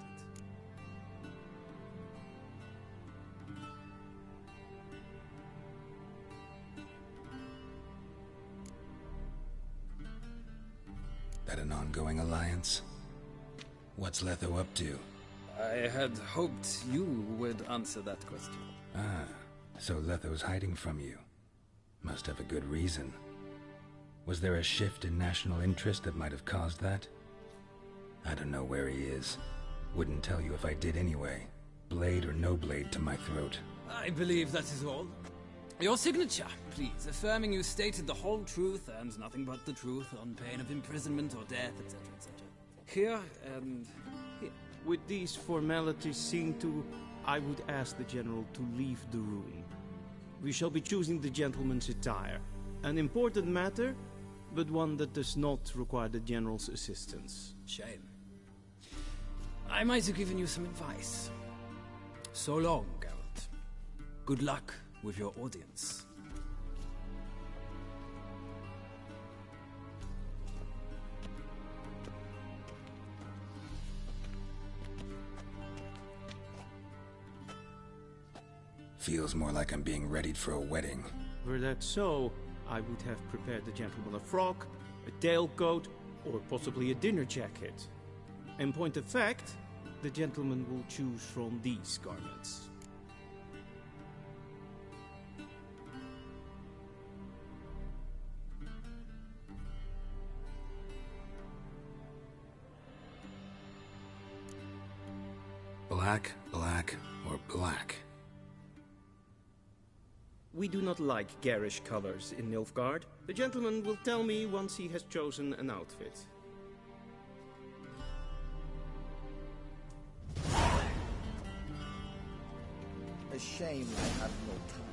Speaker 2: That an ongoing alliance? What's Letho up to?
Speaker 16: I had hoped you would answer that question.
Speaker 2: Ah, so Letho's hiding from you. Must have a good reason. Was there a shift in national interest that might have caused that? I don't know where he is. Wouldn't tell you if I did anyway. Blade or no blade to my throat.
Speaker 16: I believe that is all. Your signature, please, affirming you stated the whole truth and nothing but the truth on pain of imprisonment or death, etc., etc. Here and here.
Speaker 13: With these formalities seen to, I would ask the General to leave the room. We shall be choosing the gentleman's attire. An important matter, but one that does not require the General's assistance.
Speaker 16: Shame. I might have given you some advice. So long, Geralt. Good luck with your audience.
Speaker 2: Feels more like I'm being readied for a wedding.
Speaker 13: Were that so, I would have prepared the gentleman a frock, a tailcoat, or possibly a dinner jacket. In point of fact, the gentleman will choose from these garments.
Speaker 2: Black, black, or black?
Speaker 13: We do not like garish colors in Nilfgaard. The gentleman will tell me once he has chosen an outfit.
Speaker 10: A shame I have no time.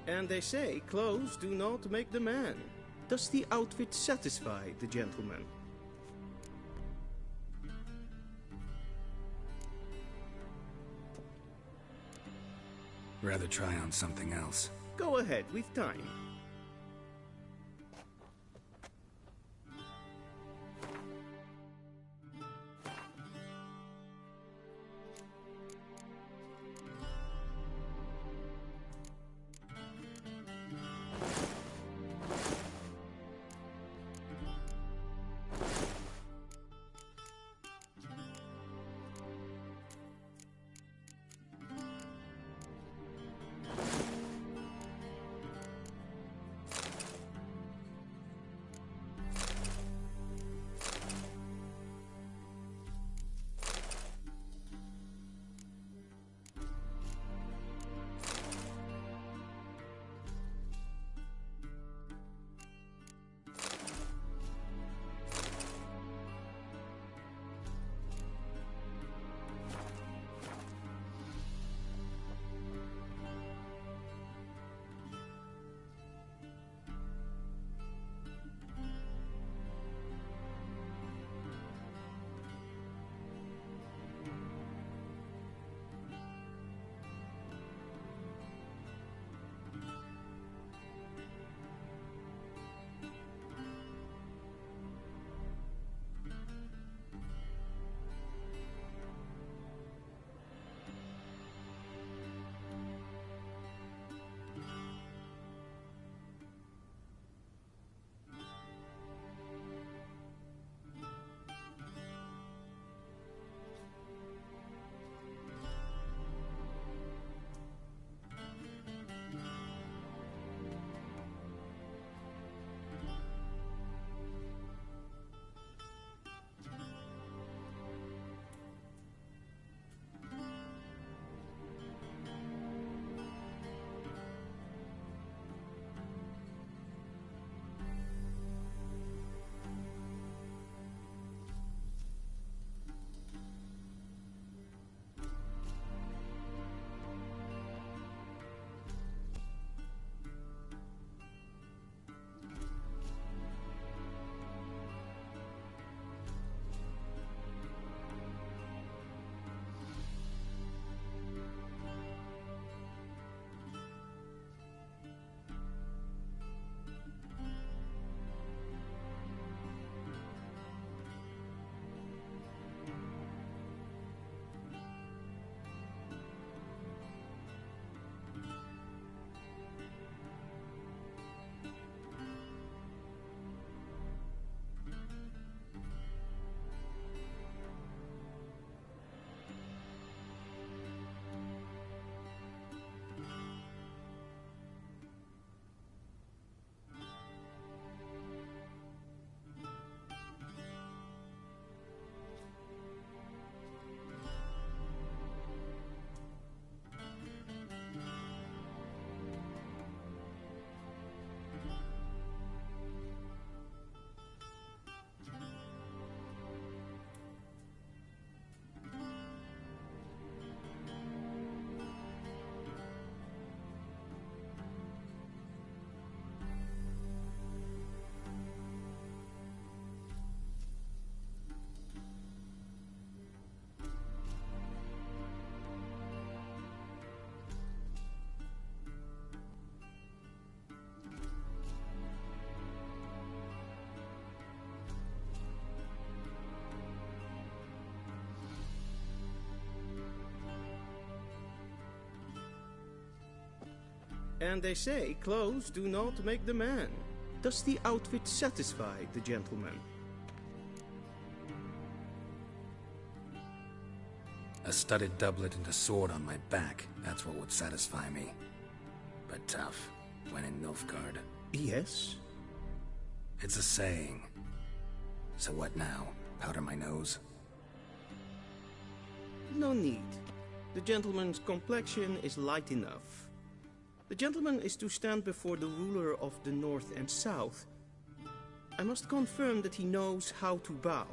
Speaker 13: And they say clothes do not make the man. Does the outfit satisfy the gentleman?
Speaker 2: Rather try on something else.
Speaker 13: Go ahead, we've time. And they say clothes do not make the man. Does the outfit satisfy the gentleman?
Speaker 2: A studded doublet and a sword on my back, that's what would satisfy me. But tough, when in Nilfgaard.
Speaker 13: Yes?
Speaker 2: It's a saying. So what now? Powder my nose?
Speaker 13: No need. The gentleman's complexion is light enough. The gentleman is to stand before the ruler of the North and South. I must confirm that he knows how to bow.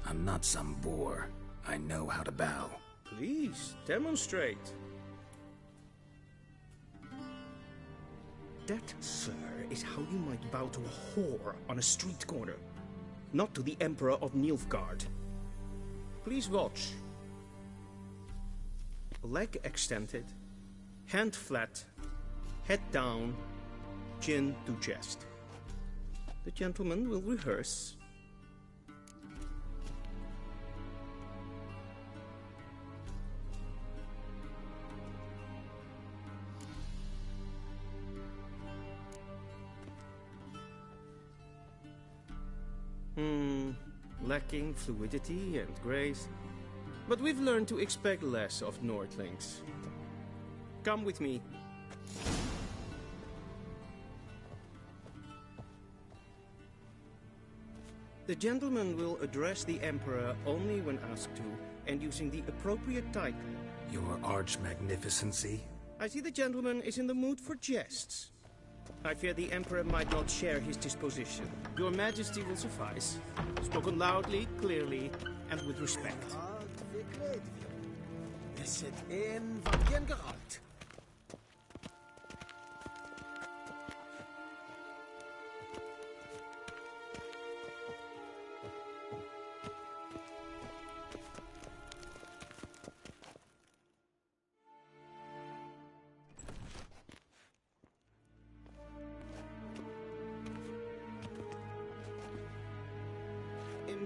Speaker 2: I'm not some boor. I know how to bow.
Speaker 13: Please, demonstrate. That, sir, is how you might bow to a whore on a street corner, not to the Emperor of Nilfgaard. Please watch. Leg extended, hand flat, head down, chin to chest. The gentleman will rehearse. Lacking fluidity and grace. But we've learned to expect less of Nordlings. Come with me. The gentleman will address the Emperor only when asked to, and using the appropriate title.
Speaker 2: Your Arch-Magnificency?
Speaker 13: I see the gentleman is in the mood for jests. I fear the Emperor might not share his disposition. Your Majesty will suffice. Spoken loudly, clearly, and with respect.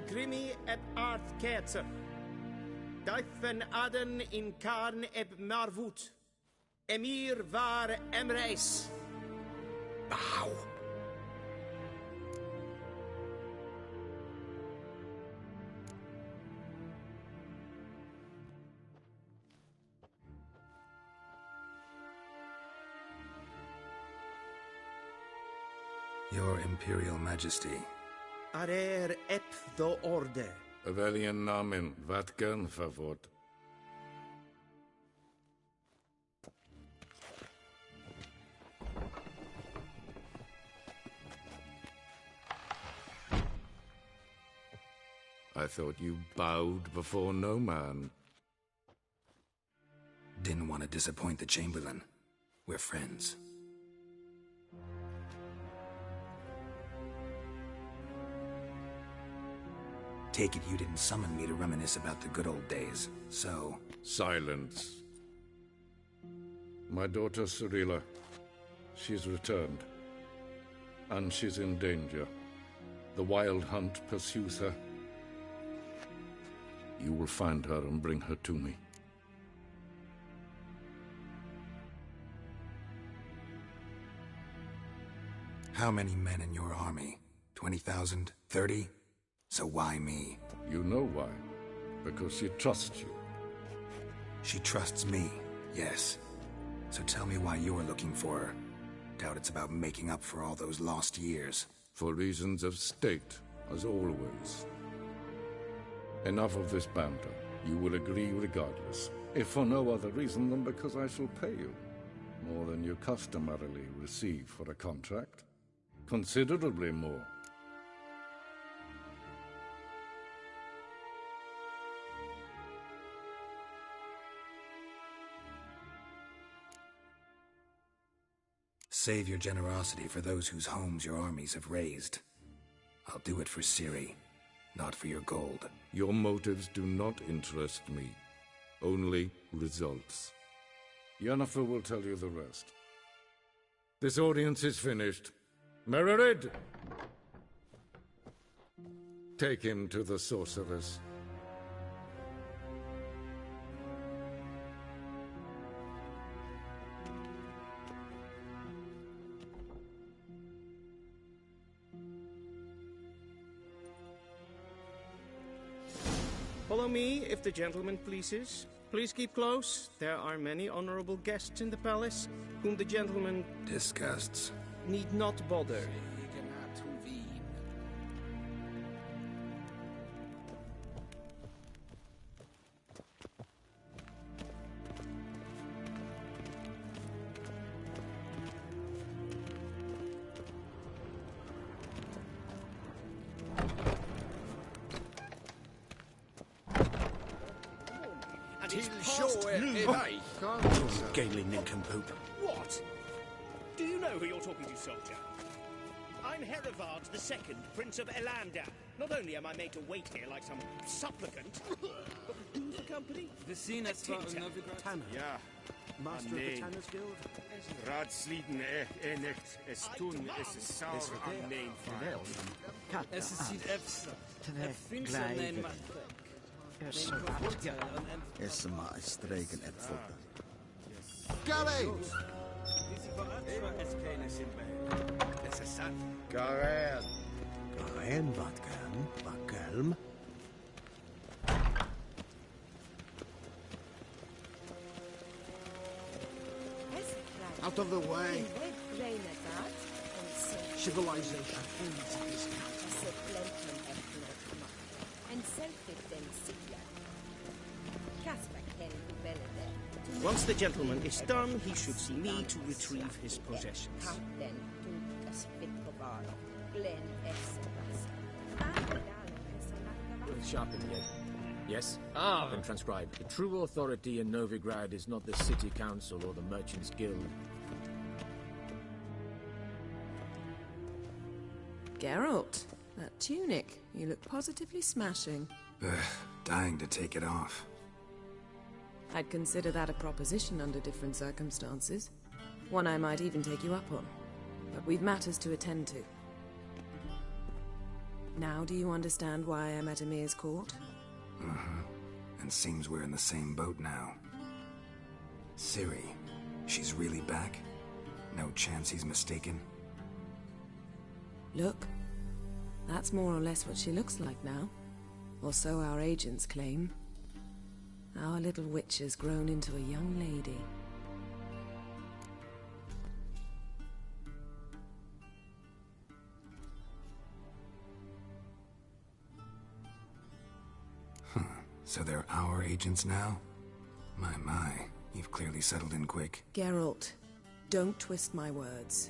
Speaker 13: Grimi et art ketzer. Duifen aden in karn eb marvoet. Emir var emreis.
Speaker 2: Bow. Your Imperial Majesty.
Speaker 13: Arer ep do orde.
Speaker 14: Weljen namen, wat kan favort? I thought you bowed before no man.
Speaker 2: Didn't want to disappoint the Chamberlain. We're friends. Take it you didn't summon me to reminisce about the good old days, so...
Speaker 14: Silence. My daughter Cirilla, she's returned. And she's in danger. The Wild Hunt pursues her. You will find her and bring her to me.
Speaker 2: How many men in your army? 20,000? 30? So why me?
Speaker 14: You know why. Because she trusts you.
Speaker 2: She trusts me, yes. So tell me why you're looking for her. Doubt it's about making up for all those lost years.
Speaker 14: For reasons of state, as always. Enough of this banter. You will agree regardless. If for no other reason than because I shall pay you. More than you customarily receive for a contract. Considerably more.
Speaker 2: Save your generosity for those whose homes your armies have razed. I'll do it for Ciri, not for your gold.
Speaker 14: Your motives do not interest me. Only results. Yennefer will tell you the rest. This audience is finished. Mererid! Take him to the sorceress.
Speaker 13: Follow me, if the gentleman pleases. Please keep close. There are many honorable guests in the palace, whom the gentleman
Speaker 2: disgusts.
Speaker 13: Need not bother.
Speaker 6: Gaily nincompoop.
Speaker 12: What? Do you know who you're talking to, soldier? I'm Herivard II, Prince of Elandan. Not only am I made to wait here like some supplicant, but who's the company?
Speaker 16: The scene at Novigrad.
Speaker 6: Tanner.
Speaker 18: Ja,
Speaker 6: Master of the Tanners Guild.
Speaker 18: Raadsleden echt es tun, es is sauer aan neen van.
Speaker 16: Es is niet efsa. Finster neen macht.
Speaker 10: Is maar streken et foto.
Speaker 15: Galley!
Speaker 18: Garen!
Speaker 6: Garen, wat kelm?
Speaker 15: Out of the way! Civilization.
Speaker 13: Once the gentleman is done, he should see me to retrieve his possessions.
Speaker 8: Sharpen yet. Yes? Then transcribe. The true authority in Novigrad is not the city council or the merchants guild.
Speaker 3: Geralt, that tunic. You look positively smashing.
Speaker 2: Dying to take it off.
Speaker 3: I'd consider that a proposition under different circumstances. One I might even take you up on. But we've matters to attend to. Now do you understand why I'm at Emir's court?
Speaker 2: And seems we're in the same boat now. Ciri, she's really back? No chance he's mistaken?
Speaker 3: Look, that's more or less what she looks like now. Or so our agents claim. Our little witch has grown into a young lady.
Speaker 2: So they're our agents now? My, you've clearly settled in quick.
Speaker 3: Geralt, don't twist my words.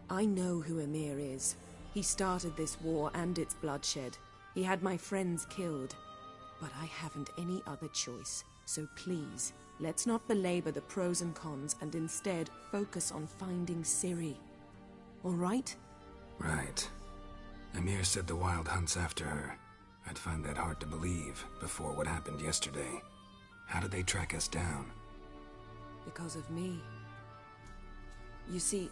Speaker 3: I know who Emir is. He started this war and its bloodshed. He had my friends killed. But I haven't any other choice. So please, let's not belabor the pros and cons and instead focus on finding Ciri. All right?
Speaker 2: Right. Emir said the Wild Hunt's after her. I'd find that hard to believe before what happened yesterday. How did they track us down?
Speaker 3: Because of me. You see,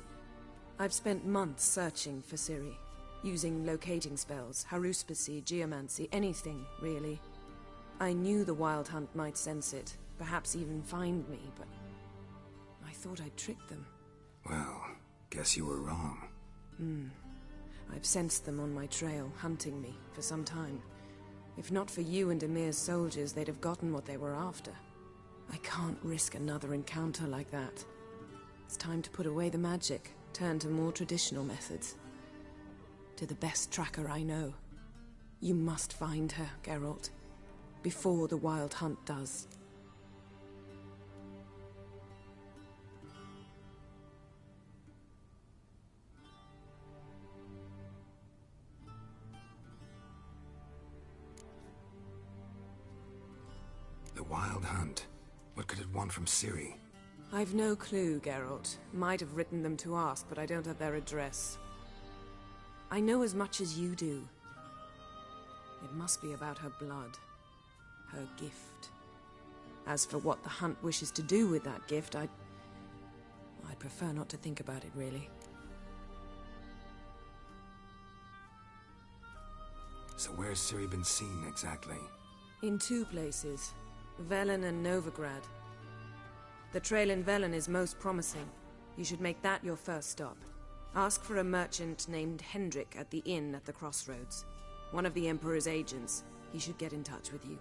Speaker 3: I've spent months searching for Ciri, using locating spells, haruspicy, geomancy, anything, really. I knew the Wild Hunt might sense it, perhaps even find me, but I thought I'd tricked them.
Speaker 2: Well, guess you were wrong.
Speaker 3: I've sensed them on my trail, hunting me, for some time. If not for you and Emir's soldiers, they'd have gotten what they were after. I can't risk another encounter like that. It's time to put away the magic, turn to more traditional methods. To the best tracker I know. You must find her, Geralt. Before the Wild Hunt does.
Speaker 2: The Wild Hunt. What could it want from Ciri?
Speaker 3: I've no clue, Geralt. Might have written them to ask, but I don't have their address. I know as much as you do. It must be about her blood. Her gift. As for what the Hunt wishes to do with that gift, I'd prefer not to think about it, really.
Speaker 2: So where's Ciri been seen, exactly?
Speaker 3: In 2 places. Velen and Novigrad. The trail in Velen is most promising. You should make that your first stop. Ask for a merchant named Hendrik at the inn at the crossroads. One of the Emperor's agents. He should get in touch with you.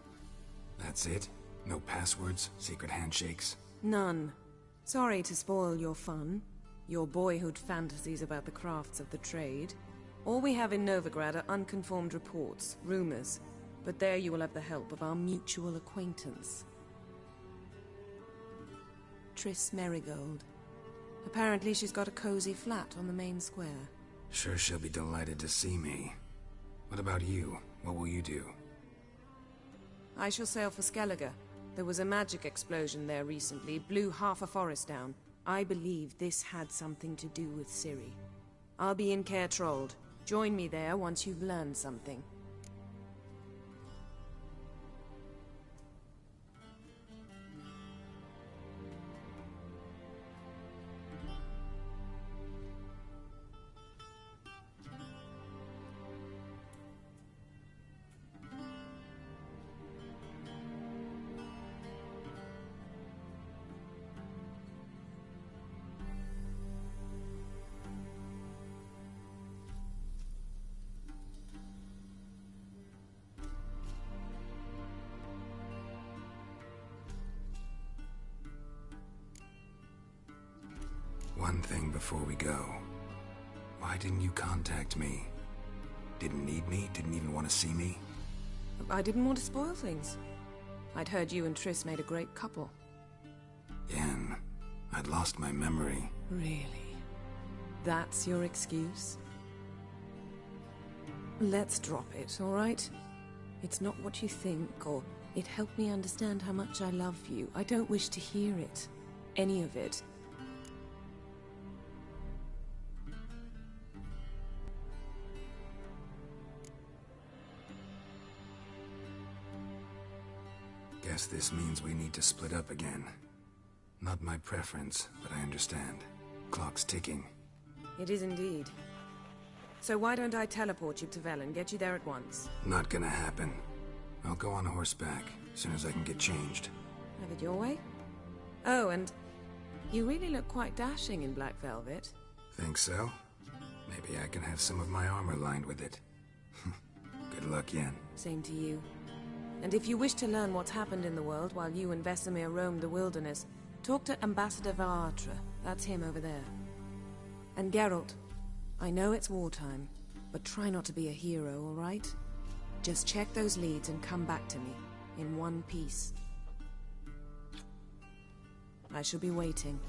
Speaker 2: That's it? No passwords? Secret handshakes?
Speaker 3: None. Sorry to spoil your fun. Your boyhood fantasies about the crafts of the trade. All we have in Novigrad are unconfirmed reports, rumors. But there you will have the help of our mutual acquaintance. Triss Merigold. Apparently she's got a cozy flat on the main square.
Speaker 2: Sure she'll be delighted to see me. What about you? What will you do?
Speaker 3: I shall sail for Skellige. There was a magic explosion there recently, blew half a forest down. I believe this had something to do with Ciri. I'll be in Caer Trolde. Join me there once you've learned something.
Speaker 2: One thing before we go. Why didn't you contact me? Didn't need me? Didn't even want to see me?
Speaker 3: I didn't want to spoil things. I'd heard you and Triss made a great couple.
Speaker 2: Yen, I'd lost my memory.
Speaker 3: Really? That's your excuse? Let's drop it, all right? It's not what you think, or it helped me understand how much I love you. I don't wish to hear it. Any of it.
Speaker 2: Guess this means we need to split up again. Not my preference, but I understand. Clock's ticking.
Speaker 3: It is indeed. So why don't I teleport you to Velen, get you there at once?
Speaker 2: Not gonna happen. I'll go on horseback, as soon as I can get changed.
Speaker 3: Have it your way? Oh, and you really look quite dashing in black velvet.
Speaker 2: Think so? Maybe I can have some of my armor lined with it. Good luck, Yen.
Speaker 3: Same to you. And if you wish to learn what's happened in the world while you and Vesemir roamed the wilderness, talk to Ambassador Varatra. That's him over there. And Geralt, I know it's wartime, but try not to be a hero, all right? Just check those leads and come back to me, in one piece. I shall be waiting.